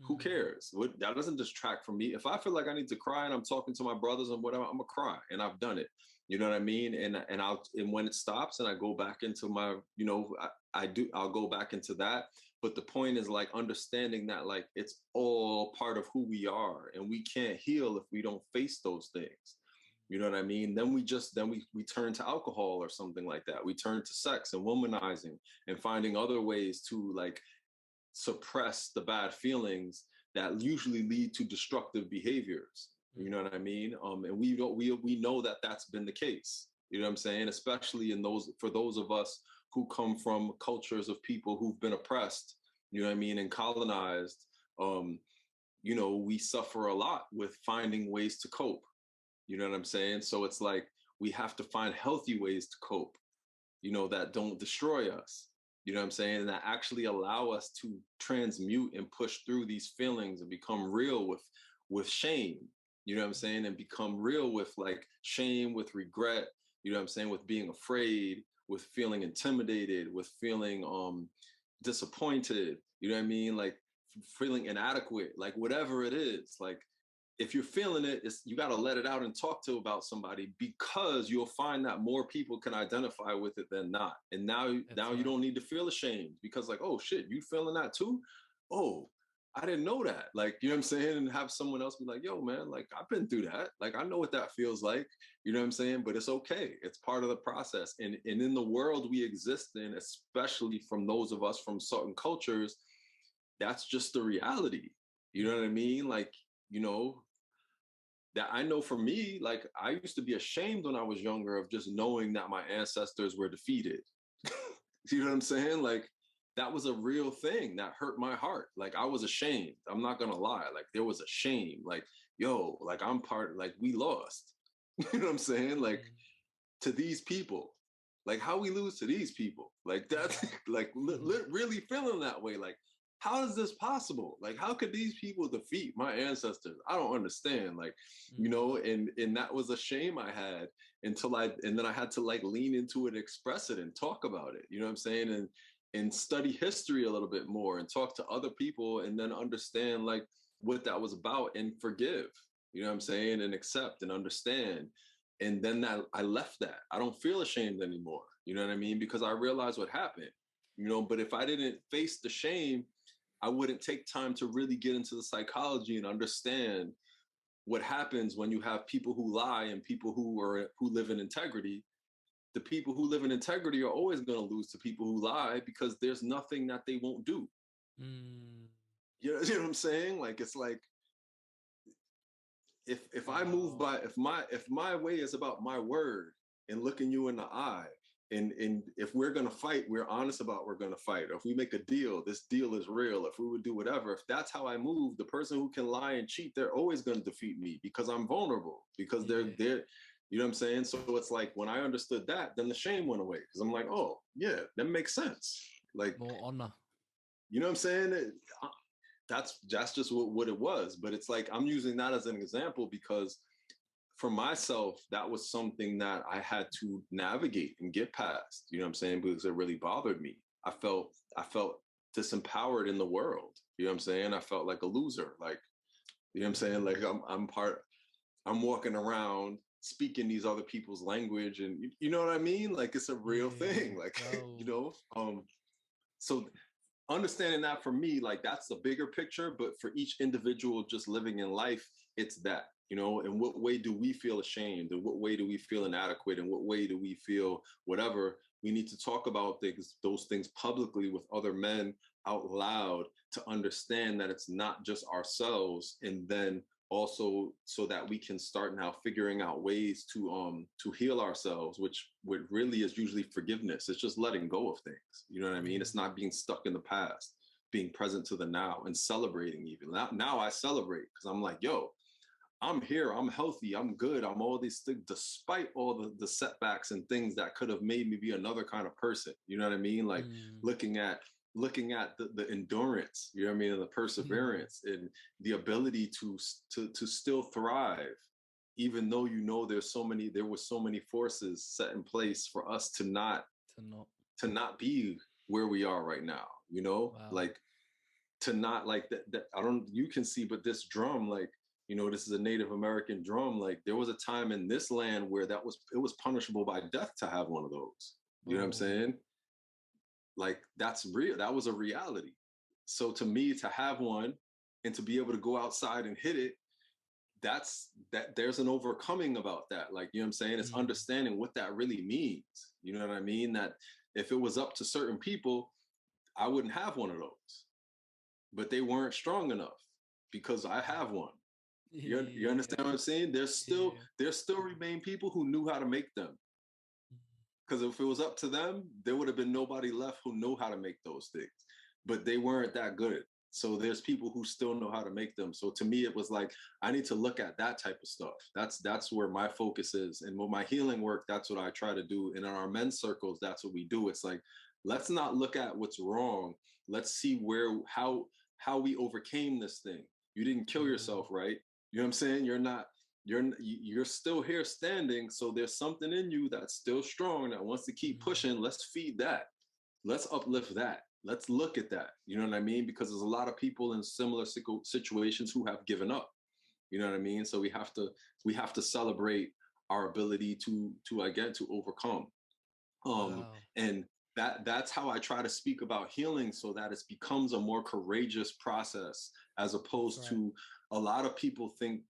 Who cares? That doesn't distract from me. If I feel like I need to cry and I'm talking to my brothers and whatever, I'm gonna cry, and I've done it. You know what I mean? And when it stops and I go back into my, you know, I'll go back into that. But the point is like understanding that like it's all part of who we are, and we can't heal if we don't face those things. You know what I mean? Then we turn to alcohol or something like that. We turn to sex and womanizing and finding other ways to like suppress the bad feelings that usually lead to destructive behaviors. You know what I mean? And we know that that's been the case. You know what I'm saying? Especially for those of us who come from cultures of people who've been oppressed, you know what I mean, and colonized. You know, we suffer a lot with finding ways to cope. You know what I'm saying? So it's like we have to find healthy ways to cope, you know, that don't destroy us. You know what I'm saying? And that actually allow us to transmute and push through these feelings and become real with shame. You know what I'm saying? And become real with like shame, with regret, you know what I'm saying, with being afraid, with feeling intimidated, with feeling disappointed, you know what I mean? Like feeling inadequate, like whatever it is, like if you're feeling it, you got to let it out and talk to about somebody, because you'll find that more people can identify with it than not. And now you don't need to feel ashamed, because like, oh shit, you feeling that too? Oh, I didn't know that. Like, you know what I'm saying? And have someone else be like, yo, man, like I've been through that. Like, I know what that feels like. You know what I'm saying? But it's okay. It's part of the process. And in the world we exist in, especially from those of us from certain cultures, that's just the reality. You know what I mean? Like, you know, that I know for me, like I used to be ashamed when I was younger of just knowing that my ancestors were defeated. You know what I'm saying? Like that was a real thing that hurt my heart. Like I was ashamed. I'm not gonna lie. Like there was a shame. Like, yo, like I'm part, like we lost. You know what I'm saying? Like to these people. Like how we lose to these people. Like that's like really feeling that way. Like, how is this possible? Like, how could these people defeat my ancestors? I don't understand. Like, you know, and that was a shame I had and then I had to like lean into it, express it, and talk about it. You know what I'm saying? And study history a little bit more and talk to other people and then understand like what that was about and forgive. You know what I'm saying? And accept and understand. And then that I left that. I don't feel ashamed anymore. You know what I mean? Because I realized what happened. You know, but if I didn't face the shame, I wouldn't take time to really get into the psychology and understand what happens when you have people who lie and people who live in integrity. The people who live in integrity are always going to lose to people who lie, because there's nothing that they won't do. You know what I'm saying? Like it's like if I move by, if my way is about my word and looking you in the eye, and if we're gonna fight, we're honest about we're gonna fight. If we make a deal, this deal is real. If we would do whatever, if that's how I move, the person who can lie and cheat, they're always gonna defeat me, because I'm vulnerable, because they're you know what I'm saying? So it's like when I understood that, then the shame went away, because I'm like, oh yeah, that makes sense. Like more honor. You know what I'm saying? That's just what it was. But it's like I'm using that as an example because for myself, that was something that I had to navigate and get past. You know what I'm saying? Because it really bothered me. I felt disempowered in the world. You know what I'm saying? I felt like a loser. Like, you know what I'm saying? Like I'm walking around speaking these other people's language, and you know what I mean? Like it's a real thing. Like, you know, so understanding that for me, like that's the bigger picture, but for each individual just living in life, it's that, you know, in what way do we feel ashamed? In what way do we feel inadequate? In what way do we feel whatever? We need to talk about those things publicly with other men out loud to understand that it's not just ourselves. And then also so that we can start now figuring out ways to heal ourselves, which really is usually forgiveness. It's just letting go of things. You know what I mean? It's not being stuck in the past, being present to the now and celebrating. Even now I celebrate because I'm like, yo, I'm here, I'm healthy, I'm good, I'm all these things, despite all the setbacks and things that could have made me be another kind of person. You know what I mean? Like looking at the endurance, you know what I mean, and the perseverance and the ability to still thrive, even though there were so many forces set in place for us to not be where we are right now. You know, like to not like that. You can see, but this drum, like, you know, this is a Native American drum. Like there was a time in this land where it was punishable by death to have one of those. You know what I'm saying? Like that's real. That was a reality. So to me, to have one and to be able to go outside and hit it, there's an overcoming about that. Like, you know what I'm saying? It's understanding what that really means. You know what I mean? That if it was up to certain people, I wouldn't have one of those, but they weren't strong enough because I have one. You understand what I'm saying? There still remain people who knew how to make them. Because if it was up to them, there would have been nobody left who knew how to make those things. But they weren't that good. So there's people who still know how to make them. So to me, it was like, I need to look at that type of stuff. That's where my focus is. And with my healing work, that's what I try to do. And in our men's circles, that's what we do. It's like, let's not look at what's wrong. Let's see how we overcame this thing. You didn't kill yourself, right? You know what I'm saying? You're not you're still here standing. So there's something in you that's still strong that wants to keep pushing. Let's feed that. Let's uplift that. Let's look at that. You know what I mean? Because there's a lot of people in similar situations who have given up. You know what I mean? So we have to celebrate our ability to again to overcome. Wow. And that's how I try to speak about healing, so that it becomes a more courageous process, as opposed to a lot of people think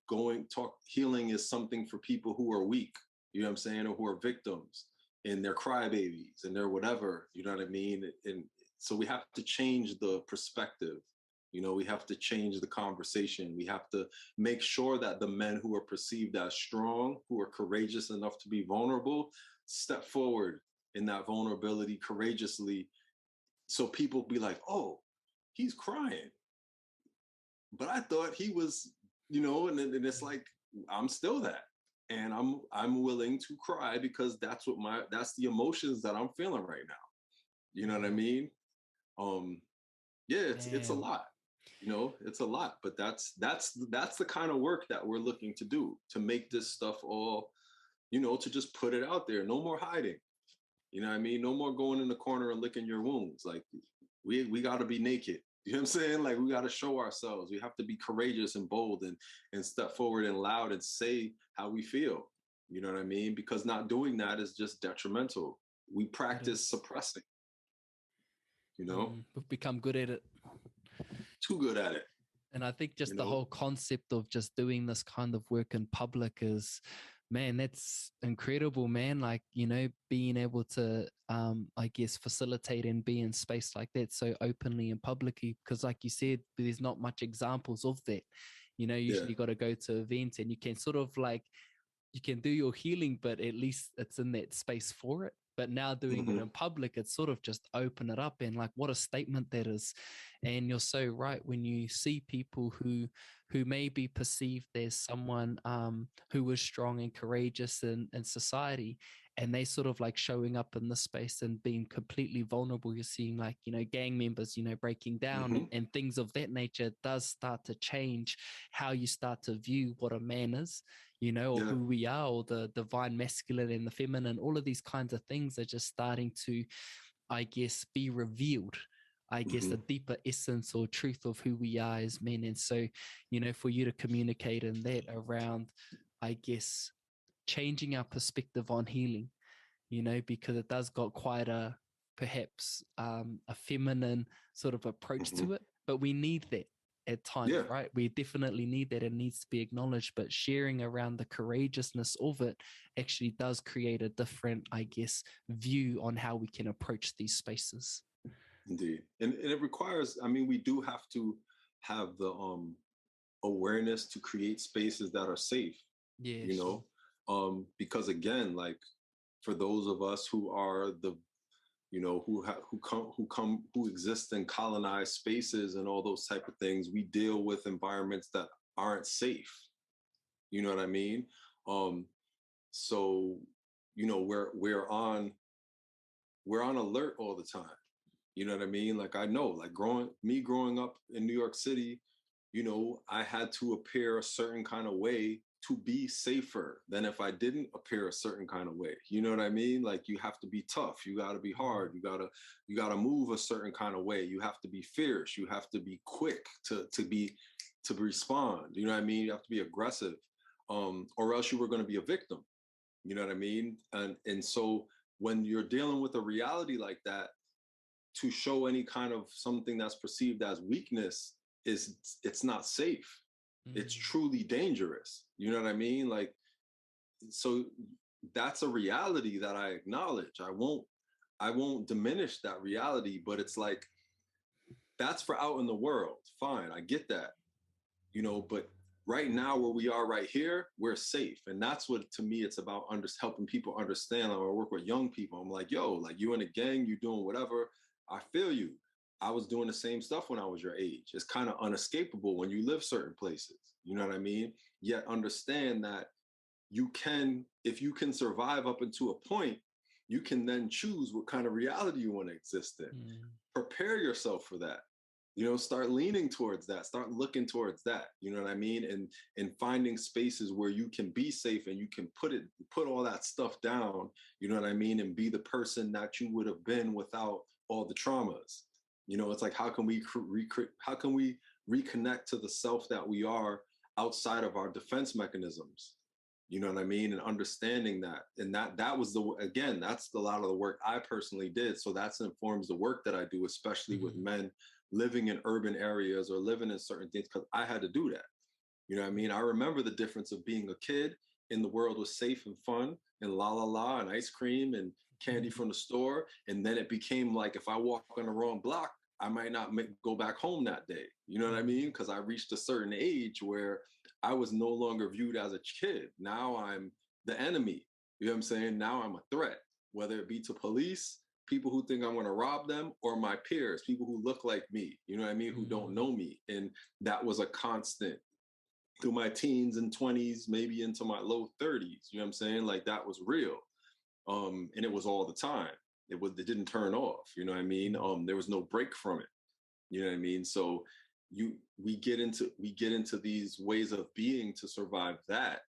healing is something for people who are weak, you know what I'm saying, or who are victims and they're crybabies and they're whatever, you know what I mean? And so we have to change the perspective. You know, we have to change the conversation. We have to make sure that the men who are perceived as strong, who are courageous enough to be vulnerable, step forward in that vulnerability courageously, so people be like, oh, he's crying, but I thought he was, you know, and it's like, I'm still that, and I'm willing to cry because that's the emotions that I'm feeling right now, you know what I mean? Yeah, it's a Man. lot, you know, it's a lot, but that's the kind of work that we're looking to do, to make this stuff all, you know, to just put it out there. No more hiding. You know what I mean? No more going in the corner and licking your wounds. Like we got to be naked. You know what I'm saying? Like we got to show ourselves. We have to be courageous and bold and step forward and loud and say how we feel. You know what I mean? Because not doing that is just detrimental. We practice suppressing. You know, We've become good at it. too good at it. And I think just You the know. whole concept of just doing this kind of work in public is, man, that's incredible, man. Like, you know, being able to, I guess, facilitate and be in space like that so openly and publicly, because like you said, there's not much examples of that. You know, usually you got to go to events and you can sort of like, you can do your healing, but at least it's in that space for it. But now doing it in public, it's sort of just open it up, and like what a statement that is. And you're so right, when you see people who may be perceived as someone who is strong and courageous in society, and they sort of like showing up in this space and being completely vulnerable. You're seeing like, you know, gang members, you know, breaking down and things of that nature. It does start to change how you start to view what a man is, you know, or who we are, or the divine masculine and the feminine. All of these kinds of things are just starting to, I guess, be revealed. I guess a deeper essence or truth of who we are as men. And so, you know, for you to communicate in that around, I guess, changing our perspective on healing, you know, because it does got quite a, perhaps a feminine sort of approach to it, but we need that at times, right? We definitely need that. It needs to be acknowledged, but sharing around the courageousness of it actually does create a different, I guess, view on how we can approach these spaces. Indeed. And it requires, I mean, we do have to have the awareness to create spaces that are safe, Yeah, you sure. know, because again, like for those of us who are the, you know, who exist in colonized spaces and all those type of things, we deal with environments that aren't safe. You know what I mean? So, you know, we're on alert all the time. You know what I mean? Like I know, like growing up in New York City, you know, I had to appear a certain kind of way to be safer than if I didn't appear a certain kind of way. You know what I mean? Like you have to be tough, you got to be hard, you got to move a certain kind of way. You have to be fierce, you have to be quick to respond. You know what I mean? You have to be aggressive, or else you were going to be a victim. You know what I mean? And so when you're dealing with a reality like that, to show any kind of something that's perceived as weakness it's not safe. It's truly dangerous. You know what I mean? Like, so that's a reality that I acknowledge. I won't diminish that reality, but it's like, that's for out in the world. Fine, I get that. You know, but right now where we are right here, we're safe. And that's what, to me, it's about helping people understand. Like, I work with young people. I'm like, yo, like you in a gang, you doing whatever. I feel you. I was doing the same stuff when I was your age. It's kind of unescapable when you live certain places. You know what I mean? Yet understand that you can, if you can survive up until a point, you can then choose what kind of reality you want to exist in. Prepare yourself for that. Start leaning towards that, start looking towards that, you know what I mean? And finding spaces where you can be safe and you can put all that stuff down, you know what I mean? And be the person that you would have been without all the traumas. It's like, how can we reconnect to the self that we are outside of our defense mechanisms? You know what I mean? And understanding that. And that was that's a lot of the work I personally did. So that informs the work that I do, especially with men living in urban areas or living in certain things, because I had to do that. You know what I mean? I remember the difference of being a kid and the world was safe and fun and la la la and ice cream and candy from the store. And then it became like, if I walk on the wrong block, I might not go back home that day. You know what I mean? Because I reached a certain age where I was no longer viewed as a kid. Now I'm the enemy. You know what I'm saying? Now I'm a threat, whether it be to police, people who think I'm going to rob them, or my peers, people who look like me, you know what I mean, who don't know me. And that was a constant through my teens and 20s, maybe into my low 30s. You know what I'm saying? Like, that was real. And it was all the time. It didn't turn off. You know what I mean? There was no break from it. You know what I mean? So we get into these ways of being to survive that.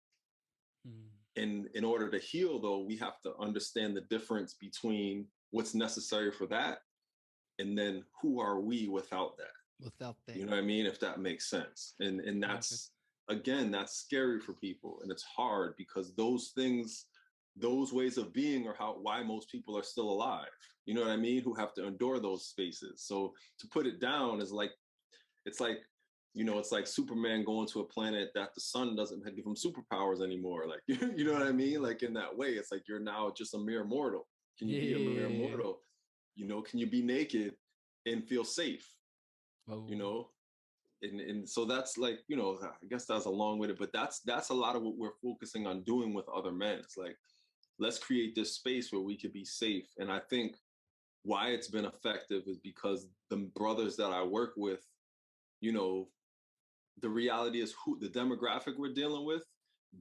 And in order to heal, though, we have to understand the difference between what's necessary for that and then who are we without that. You know what I mean? If that makes sense. And that's, again, that's scary for people, and it's hard because those things, those ways of being are why most people are still alive. You know what I mean? Who have to endure those spaces. So to put it down is like, it's like Superman going to a planet that the sun doesn't give him superpowers anymore. Like, you know what I mean? Like, in that way, it's like, you're now just a mere mortal. Can you be a mere mortal? Can you be naked and feel safe? And so that's like, I guess that's a long way but that's a lot of what we're focusing on doing with other men. It's like, let's create this space where we could be safe. And I think why it's been effective is because the brothers that I work with, the reality is the demographic we're dealing with,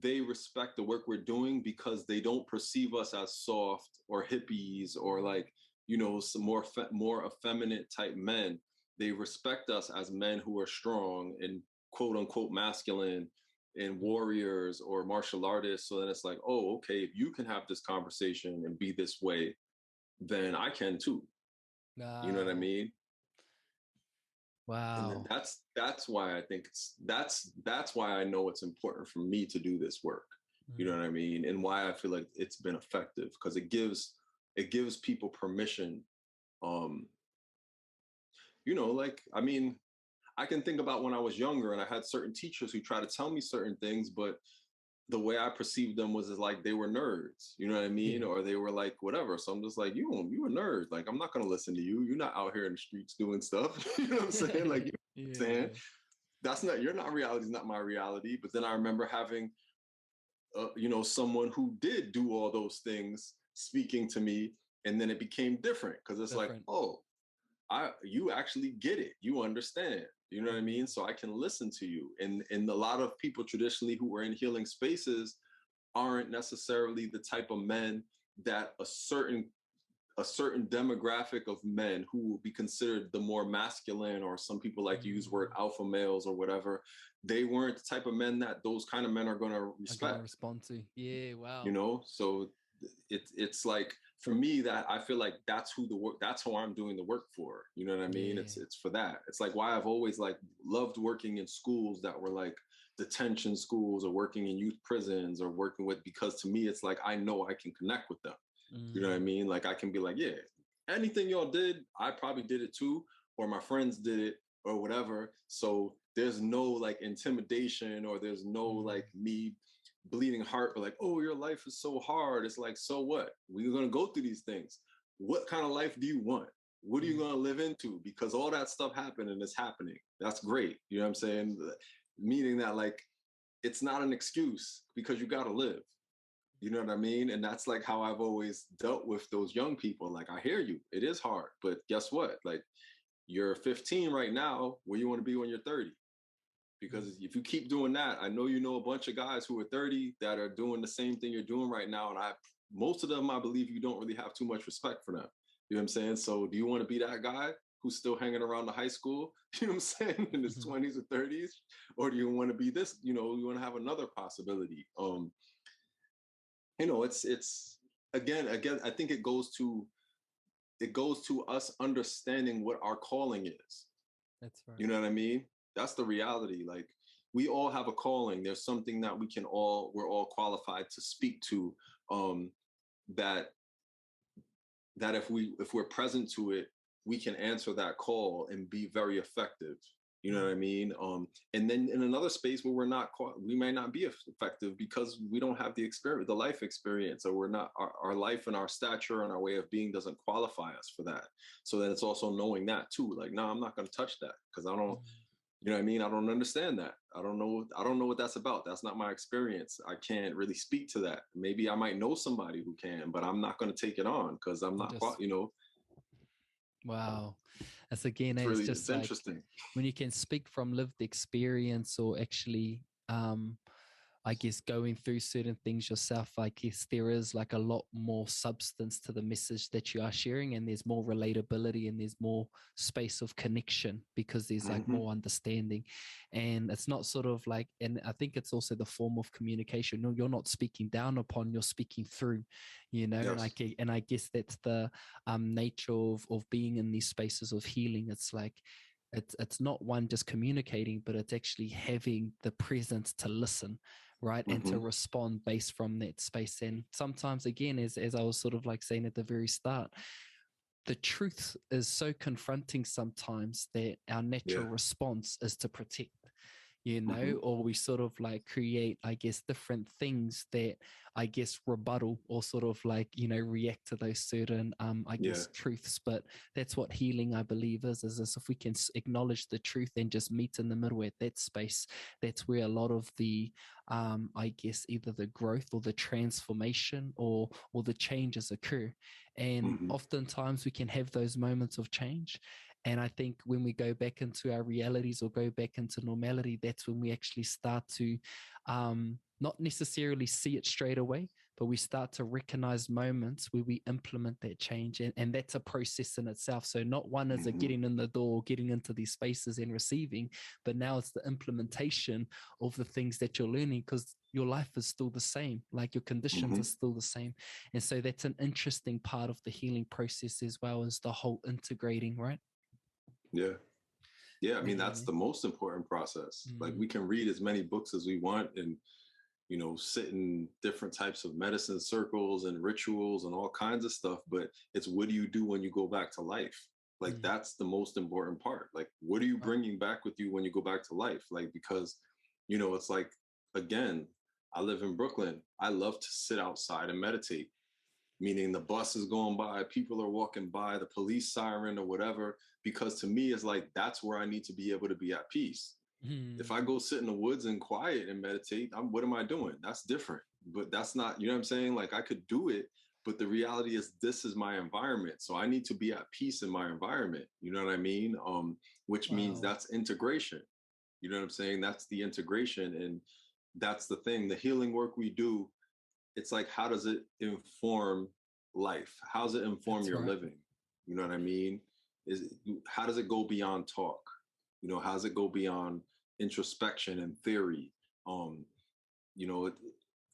they respect the work we're doing because they don't perceive us as soft or hippies or like, some more effeminate type men. They respect us as men who are strong and quote unquote masculine and warriors or martial artists. So then it's like, oh, okay, if you can have this conversation and be this way, then I can too. You know what I mean? Wow. And that's why I think that's why I know it's important for me to do this work. You know what I mean? And why I feel like it's been effective, because it gives people permission. Like, I mean, I can think about when I was younger and I had certain teachers who tried to tell me certain things, but the way I perceived them was as like they were nerds, you know what I mean? Or they were like whatever. So I'm just like, you a nerd. Like, I'm not gonna listen to you. You're not out here in the streets doing stuff. You know what I'm saying? Like, you know what I'm saying? That's not your reality is not my reality. But then I remember having someone who did do all those things speaking to me, and then it became different because it's like, oh, you actually get it. You understand. You know what I mean? So I can listen to you. And a lot of people traditionally who are in healing spaces aren't necessarily the type of men that a certain demographic of men who will be considered the more masculine, or some people like to use word alpha males or whatever. They weren't the type of men that those kind of men are going to respect. Respond to. Yeah, wow. So it's like, for me, that I feel like that's who I'm doing the work for. You know what I mean? It's for that. It's like why I've always like loved working in schools that were like detention schools, or working in youth prisons, or working with, because to me, it's like, I know I can connect with them. You know what I mean? Like, I can be like, yeah, anything y'all did, I probably did it too, or my friends did it, or whatever. So there's no like intimidation, or there's no like me bleeding heart, but like, oh, your life is so hard. It's like, so what? We're going to go through these things. What kind of life do you want? What are you going to live into? Because all that stuff happened and it's happening. That's great. You know what I'm saying? Meaning that, like, it's not an excuse, because you got to live. You know what I mean? And that's like how I've always dealt with those young people. Like, I hear you. It is hard. But guess what? Like, you're 15 right now. Where you want to be when you're 30? Because if you keep doing that, I know a bunch of guys who are 30 that are doing the same thing you're doing right now. And most of them, I believe, you don't really have too much respect for them. You know what I'm saying? So do you want to be that guy? who's still hanging around the high school, you know what I'm saying, in his 20s or 30s? Or do you want to be this, you know, you want to have another possibility? You know, it's again, I think it goes to us understanding what our calling is. That's right. You know what I mean? That's the reality. Like, we all have a calling. There's something that we're all qualified to speak to, that if we're present to it, we can answer that call and be very effective. You know what I mean? And then in another space where we may not be effective because we don't have the experience, the life experience, or we're not, our life and our stature and our way of being doesn't qualify us for that. So then it's also knowing that too. Like, no, I'm not going to touch that because I don't, you know what I mean? I don't understand that. I don't know what that's about. That's not my experience. I can't really speak to that. Maybe I might know somebody who can, but I'm not going to take it on because I'm not, you know. Wow. That's again, It's just like interesting when you can speak from lived experience, or actually, I guess, going through certain things yourself, I guess there is like a lot more substance to the message that you are sharing, and there's more relatability, and there's more space of connection because there's like more understanding. And it's not sort of like, and I think it's also the form of communication. No, you're not speaking down upon, you're speaking through, you know. Yes. And I guess that's the nature of being in these spaces of healing. It's like, it's not one just communicating, but it's actually having the presence to listen, right, and to respond based from that space. And sometimes, again, as I was sort of like saying at the very start, the truth is so confronting sometimes that our natural response is to protect, you know, or we sort of like create, I guess, different things that I guess rebuttal or sort of like, you know, react to those certain, I guess, truths. But that's what healing, I believe, is this: if we can acknowledge the truth and just meet in the middle at that space, that's where a lot of the, I guess, either the growth or the transformation or the changes occur. And oftentimes we can have those moments of change. And I think when we go back into our realities or go back into normality, that's when we actually start to not necessarily see it straight away, but we start to recognize moments where we implement that change. And that's a process in itself. So not one is a getting in the door, getting into these spaces and receiving, but now it's the implementation of the things that you're learning, because your life is still the same, like your conditions are still the same. And so that's an interesting part of the healing process as well, as the whole integrating, right? Yeah, I mean, that's the most important process. Like, we can read as many books as we want and, you know, sit in different types of medicine circles and rituals and all kinds of stuff, but it's, what do you do when you go back to life? Like, that's the most important part. Like, what are you bringing back with you when you go back to life? Like, because, you know, it's like, again, I live in Brooklyn. I love to sit outside and meditate, meaning the bus is going by, people are walking by, the police siren or whatever, because to me, it's like, that's where I need to be able to be at peace. If I go sit in the woods and quiet and meditate, what am I doing? That's different, but that's not, you know what I'm saying? Like, I could do it, but the reality is this is my environment. So I need to be at peace in my environment. You know what I mean? Which means that's integration. You know what I'm saying? That's the integration. And that's the thing, the healing work we do, it's like, how does it inform life? How does it inform your living? You know what I mean? How does it go beyond talk? You know, how does it go beyond introspection and theory? You know,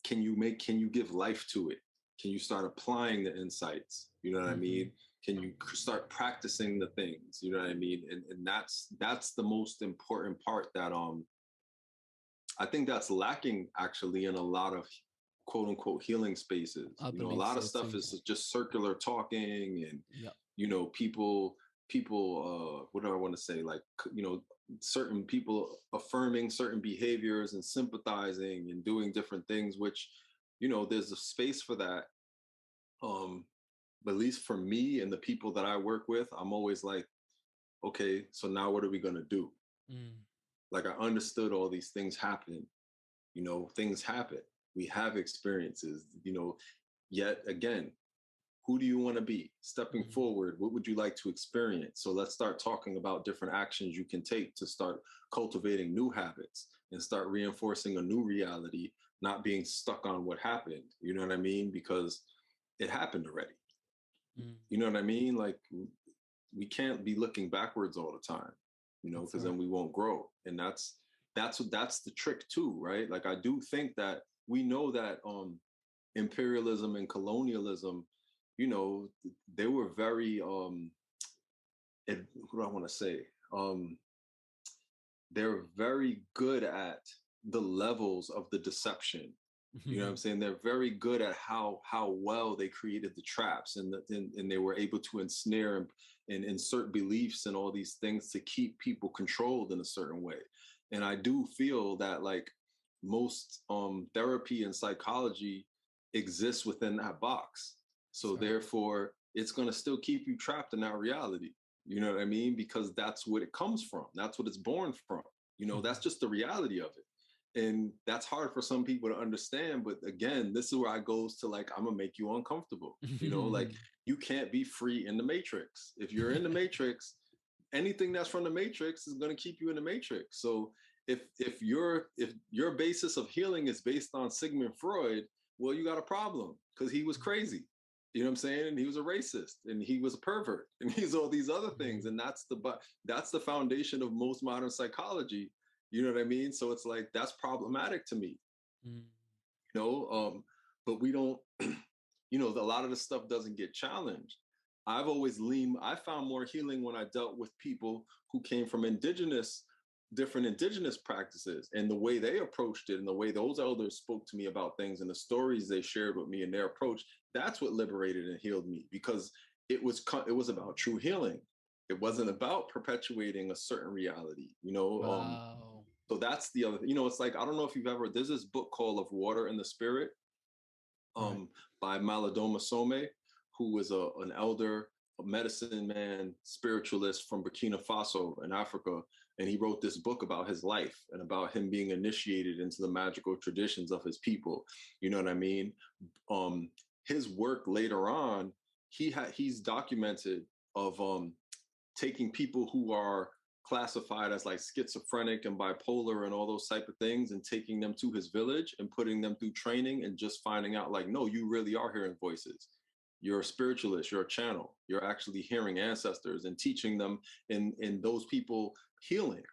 can you give life to it? Can you start applying the insights? You know what I mean? Can you start practicing the things? You know what I mean? And that's the most important part that I think that's lacking actually in a lot of quote unquote healing spaces. You know, a lot of stuff is just circular talking and, you know, people, what do I want to say? Like, you know, certain people affirming certain behaviors and sympathizing and doing different things, which, you know, there's a space for that. But at least for me and the people that I work with, I'm always like, okay, so now what are we going to do? Like, I understood all these things happen. You know, things happen. We have experiences, you know, yet again, who do you want to be stepping forward? What would you like to experience? So let's start talking about different actions you can take to start cultivating new habits and start reinforcing a new reality, not being stuck on what happened. You know what I mean? Because it happened already. You know what I mean? Like, we can't be looking backwards all the time, you know, because then we won't grow. And that's the trick too, right? Like I do think that we know that imperialism and colonialism, you know, they were very what do I want to say? They're very good at the levels of the deception. You know what I'm saying? They're very good at how well they created the traps, and they were able to ensnare and insert beliefs and all these things to keep people controlled in a certain way. And I do feel that like most therapy and psychology exists within that box. So therefore, it's going to still keep you trapped in that reality. You know what I mean? Because that's what it comes from. That's what it's born from. You know, that's just the reality of it. And that's hard for some people to understand. But again, this is where I goes to like, I'm gonna make you uncomfortable. You know, like you can't be free in the matrix. If you're in the matrix, anything that's from the matrix is gonna keep you in the matrix. So if your basis of healing is based on Sigmund Freud, well, you got a problem because he was crazy. You know what I'm saying? And he was a racist and he was a pervert and he's all these other things. And that's the foundation of most modern psychology. You know what I mean? So it's like, that's problematic to me, you know, but we don't, you know, a lot of the stuff doesn't get challenged. I found more healing when I dealt with people who came from different indigenous practices, and the way they approached it and the way those elders spoke to me about things and the stories they shared with me and their approach. That's what liberated and healed me, because it was about true healing. It wasn't about perpetuating a certain reality, you know. Wow. So that's the other, you know, it's like, I don't know if there's this book called Of Water and the Spirit by Malidoma Some, who is an elder, a medicine man, spiritualist from Burkina Faso in Africa. And he wrote this book about his life and about him being initiated into the magical traditions of his people. You know what I mean? His work later on, he's documented of taking people who are classified as like schizophrenic and bipolar and all those type of things, and taking them to his village and putting them through training and just finding out like, no, you really are hearing voices. You're a spiritualist, you're a channel, you're actually hearing ancestors, and teaching them in those people healing.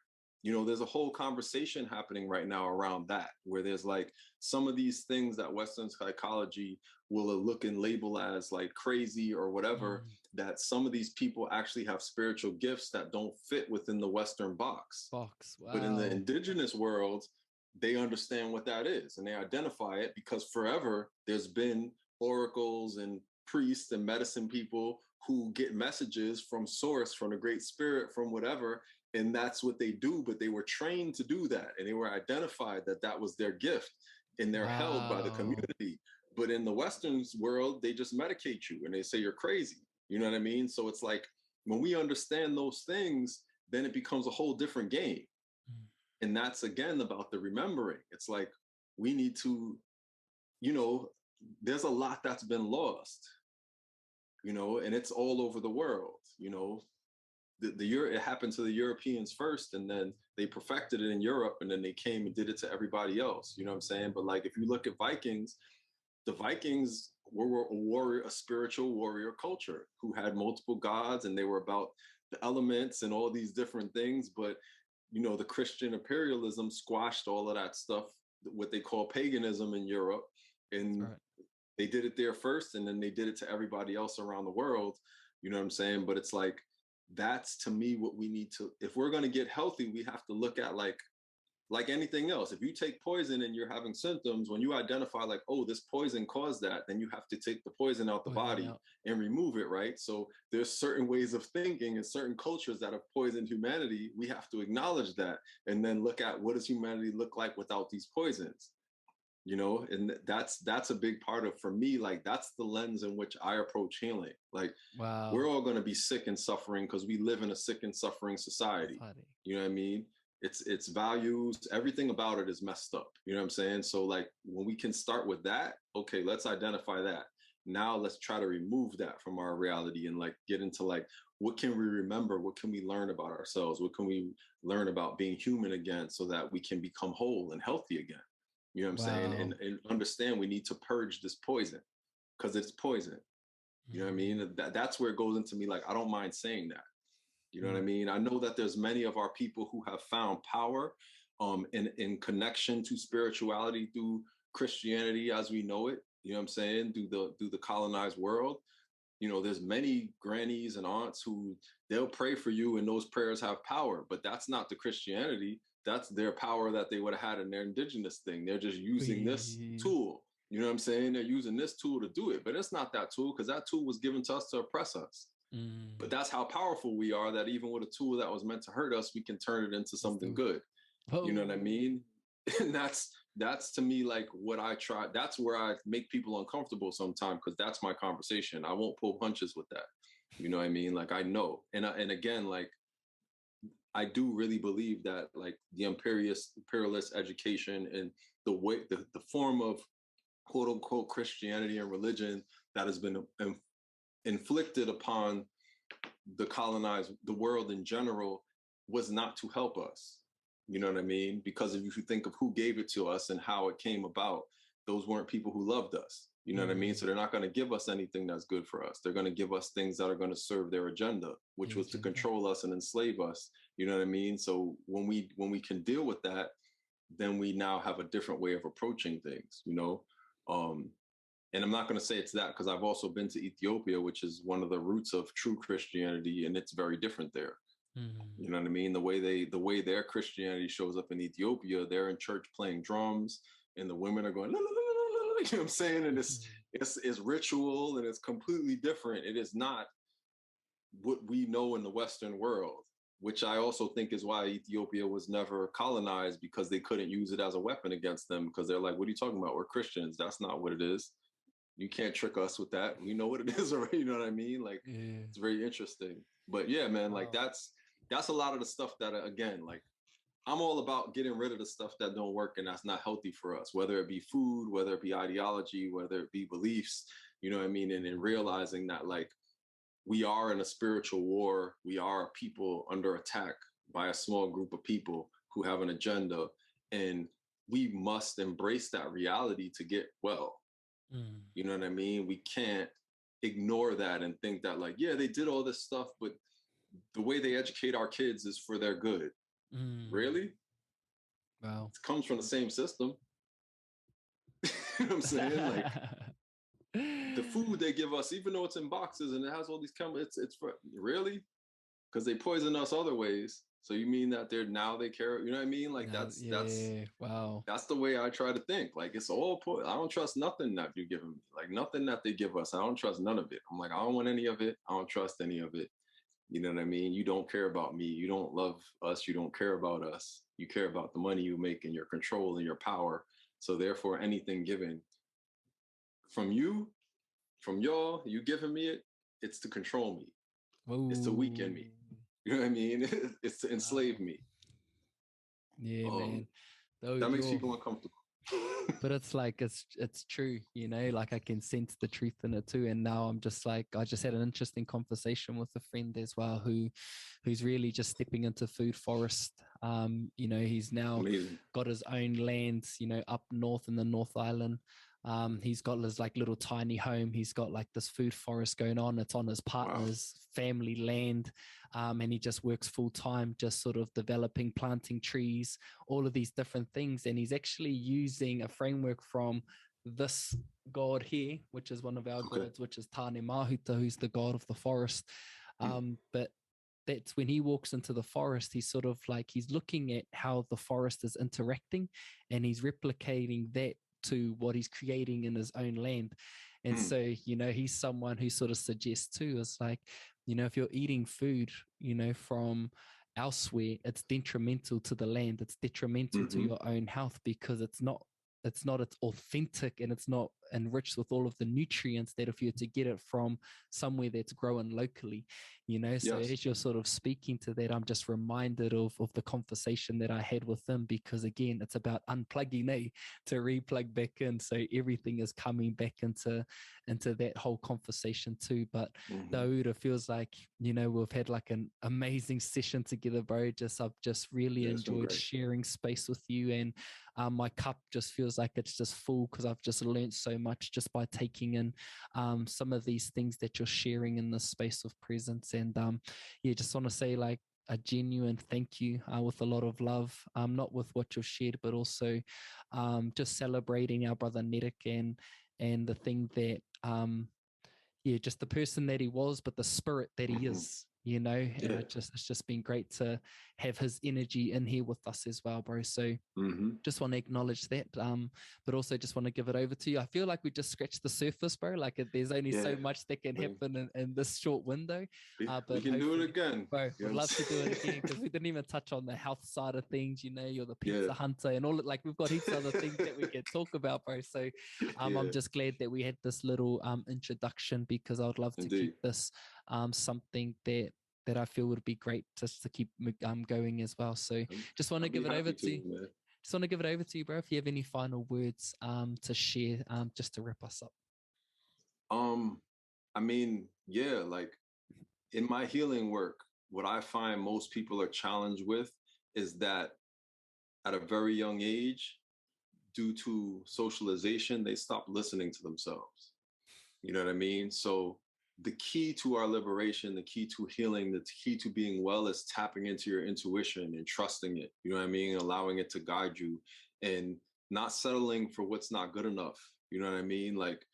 You know, there's a whole conversation happening right now around that, where there's like some of these things that Western psychology will look and label as like crazy or whatever, that some of these people actually have spiritual gifts that don't fit within the Western box. Wow. But in the indigenous world, they understand what that is and they identify it, because forever there's been oracles and priests and medicine people who get messages from source, from the great spirit, from whatever, and that's what they do. But they were trained to do that, and they were identified that that was their gift, and they're held by the community. But in the Western world, they just medicate you and they say you're crazy. You know what I mean? So it's like, when we understand those things, then it becomes a whole different game. And that's again about the remembering. It's like, we need to, you know, there's a lot that's been lost, you know, and it's all over the world. You know, it happened to the Europeans first, and then they perfected it in Europe, and then they came and did it to everybody else. You know what I'm saying? But like, if you look at Vikings, the Vikings were a spiritual warrior culture who had multiple gods, and they were about the elements and all these different things. But, you know, the Christian imperialism squashed all of that stuff, what they call paganism in Europe. And they did it there first, and then they did it to everybody else around the world. You know what I'm saying? But it's like, that's to me what we need to, if we're going to get healthy, we have to look at like anything else. If you take poison and you're having symptoms, when you identify like, oh, this poison caused that, then you have to take the poison out the body and remove it, right? So there's certain ways of thinking and certain cultures that have poisoned humanity. We have to acknowledge that, and then look at, what does humanity look like without these poisons? You know, and that's a big part of, for me, like, that's the lens in which I approach healing. Like, we're all going to be sick and suffering because we live in a sick and suffering society. You know what I mean? It's values, everything about it is messed up. You know what I'm saying? So like, when we can start with that, okay, let's identify that. Now let's try to remove that from our reality and like get into like, what can we remember? What can we learn about ourselves? What can we learn about being human again, so that we can become whole and healthy again? You know what I'm saying? And understand we need to purge this poison, because it's poison. You know what I mean? That's where it goes into me. Like, I don't mind saying that. You know what I mean? I know that there's many of our people who have found power in connection to spirituality through Christianity as we know it. You know what I'm saying? Through the colonized world. You know, there's many grannies and aunts who they'll pray for you and those prayers have power, but that's not the Christianity. That's their power that they would have had in their indigenous thing. They're just using this tool. You know what I'm saying? They're using this tool to do it, but it's not that tool because that tool was given to us to oppress us. But that's how powerful we are, that even with a tool that was meant to hurt us, we can turn it into something good. You know what I mean? And that's to me like what I try. That's where I make people uncomfortable sometimes because that's my conversation. I won't pull punches with that. You know what I mean? Like I know. And again, like I do really believe that like the imperialist education and the way the form of quote unquote Christianity and religion that has been inflicted upon the world in general was not to help us. You know what I mean? Because if you think of who gave it to us and how it came about, those weren't people who loved us. You know what I mean? So they're not going to give us anything that's good for us. They're going to give us things that are going to serve their agenda, which was to control us and enslave us. You know what I mean? So when we can deal with that, then we now have a different way of approaching things, you know? And I'm not going to say it's that because I've also been to Ethiopia, which is one of the roots of true Christianity, and it's very different there. You know what I mean? The way their Christianity shows up in Ethiopia, they're in church playing drums, and the women are going, la, la, la, la, la, you know what I'm saying? And it's ritual, and it's completely different. It is not what we know in the Western world, which I also think is why Ethiopia was never colonized, because they couldn't use it as a weapon against them, because they're like, what are you talking about? We're Christians. That's not what it is. You can't trick us with that. We know what it is already. You know what I mean? Like, it's very interesting. But yeah, man, like that's a lot of the stuff that, again, like I'm all about getting rid of the stuff that don't work and that's not healthy for us, whether it be food, whether it be ideology, whether it be beliefs, you know what I mean? And in realizing that like we are in a spiritual war, we are people under attack by a small group of people who have an agenda, and we must embrace that reality to get well. You know what I mean? We can't ignore that and think that like, yeah, they did all this stuff, but the way they educate our kids is for their good. Really? Wow. It comes from the same system. You know what I'm saying? Like the food they give us, even though it's in boxes and it has all these chemicals, it's for really? Because they poison us other ways. So you mean that they care? You know what I mean? Like that's wow. That's the way I try to think. Like it's all I don't trust nothing that you're giving me. Like nothing that they give us. I don't trust none of it. I'm like, I don't want any of it. I don't trust any of it. You know what I mean? You don't care about me. You don't love us. You don't care about us. You care about the money you make and your control and your power. So therefore, anything given from you, from y'all, you giving me it, it's to control me. Whoa. It's to weaken me. You know what I mean? It's to enslave me. Yeah, man. That makes people uncomfortable. But it's like it's true, you know, like I can sense the truth in it too. And now I'm just like, I just had an interesting conversation with a friend as well who's really just stepping into food forest. You know, he's now got his own lands, you know, up north in the North Island. He's got his like little tiny home. He's got like this food forest going on. It's on his partner's family land. And he just works full time, just sort of developing, planting trees, all of these different things. And he's actually using a framework from this god here, which is one of our gods, which is Tane Mahuta, who's the god of the forest. But that's when he walks into the forest, he's sort of like, he's looking at how the forest is interacting and he's replicating that to what he's creating in his own land. And so, you know, he's someone who sort of suggests too, it's like, you know, if you're eating food, you know, from elsewhere, it's detrimental to the land. It's detrimental to your own health because it's authentic and it's not enriched with all of the nutrients that if you're to get it from somewhere that's grown locally, you know. So as you're sort of speaking to that, I'm just reminded of the conversation that I had with them, because again, it's about unplugging to replug back in. So everything is coming back into that whole conversation too. But Daoud, it feels like, you know, we've had like an amazing session together, bro. I've just really enjoyed sharing space with you, and my cup just feels like it's just full because I've just learned so much just by taking in some of these things that you're sharing in this space of presence. And yeah, just want to say like a genuine thank you with a lot of love, not with what you've shared, but also just celebrating our brother Netic and the thing that yeah, just the person that he was, but the spirit that he is, you know. And it's just been great to have his energy in here with us as well, bro. So just want to acknowledge that, but also just want to give it over to you. I feel like we just scratched the surface, bro. Like there's only so much that can happen in this short window. But we can do it again, bro. Would love to do it again, because we didn't even touch on the health side of things. You know, you're the pizza hunter and all. Like we've got heaps of other things that we can talk about, bro. So I'm just glad that we had this little introduction, because I would love to keep this something that I feel would be great just to keep going as well. So just want to give it over to you. Just want to give it over to you, bro, if you have any final words to share, just to wrap us up. I mean, yeah, like in my healing work, what I find most people are challenged with is that at a very young age, due to socialization, they stop listening to themselves. You know what I mean? So the key to our liberation, the key to healing, the key to being well is tapping into your intuition and trusting it. You know what I mean? Allowing it to guide you and not settling for what's not good enough. You know what I mean? Like,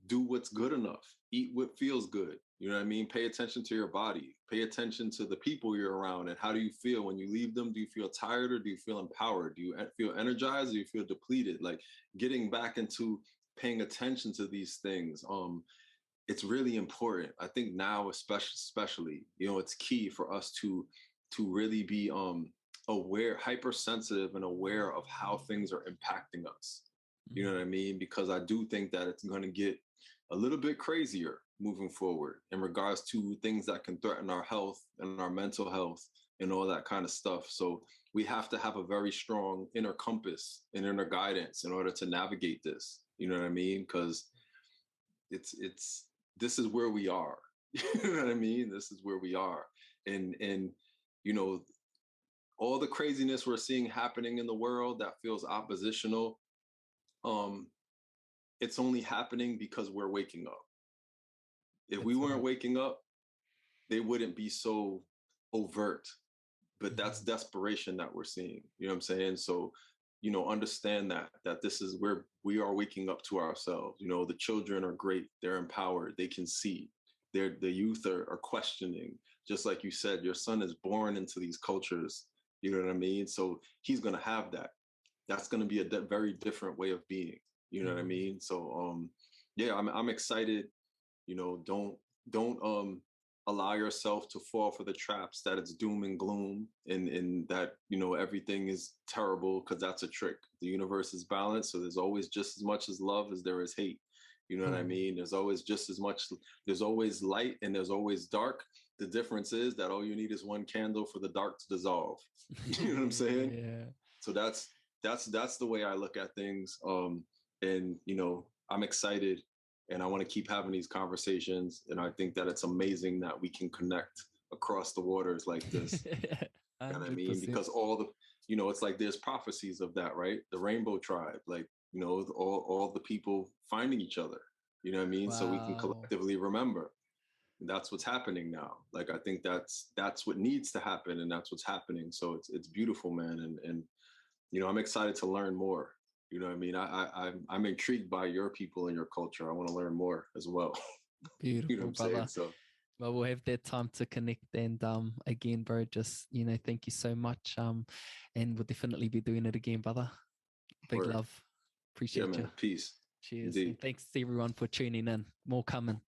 do what's good enough. Eat what feels good. You know what I mean? Pay attention to your body. Pay attention to the people you're around, and how do you feel when you leave them? Do you feel tired or do you feel empowered? Do you feel energized or do you feel depleted? Like getting back into paying attention to these things. It's really important. I think now, especially, you know, it's key for us to really be aware, hypersensitive and aware of how things are impacting us. You know what I mean? Because I do think that it's going to get a little bit crazier moving forward in regards to things that can threaten our health and our mental health and all that kind of stuff. So we have to have a very strong inner compass and inner guidance in order to navigate this. You know what I mean? Because this is where we are. You know what I mean? This is where we are. And you know, all the craziness we're seeing happening in the world that feels oppositional, it's only happening because we're waking up. If we weren't waking up, they wouldn't be so overt. But that's desperation that we're seeing. You know what I'm saying? So, you know, understand that this is where we are waking up to ourselves. You know, the children are great. They're empowered. They can see. The youth are questioning. Just like you said, your son is born into these cultures. You know what I mean? So he's going to have that. That's going to be a very different way of being. You know what I mean? So, yeah, I'm excited. You know, don't allow yourself to fall for the traps that it's doom and gloom and that, you know, everything is terrible, because that's a trick. The universe is balanced. So there's always just as much as love as there is hate. You know what I mean? There's always just as much, there's always light and there's always dark. The difference is that all you need is one candle for the dark to dissolve. You know what I'm saying? Yeah. So that's the way I look at things. And, you know, I'm excited and I want to keep having these conversations. And I think that it's amazing that we can connect across the waters like this. You know what I mean? Because all the, you know, it's like there's prophecies of that, right? The Rainbow Tribe, like, you know, all the people finding each other, you know what I mean? Wow. So we can collectively remember. That's what's happening now. Like, I think that's what needs to happen, and that's what's happening. So it's beautiful, man. And you know, I'm excited to learn more. You know what I mean? I'm intrigued by your people and your culture. I want to learn more as well. Beautiful, you know what I'm brother. saying? So, well, we'll have that time to connect. And again, bro, just, you know, thank you so much. And we'll definitely be doing it again, brother. Big love. Appreciate you. Peace. Cheers. Indeed. And thanks to everyone for tuning in. More coming.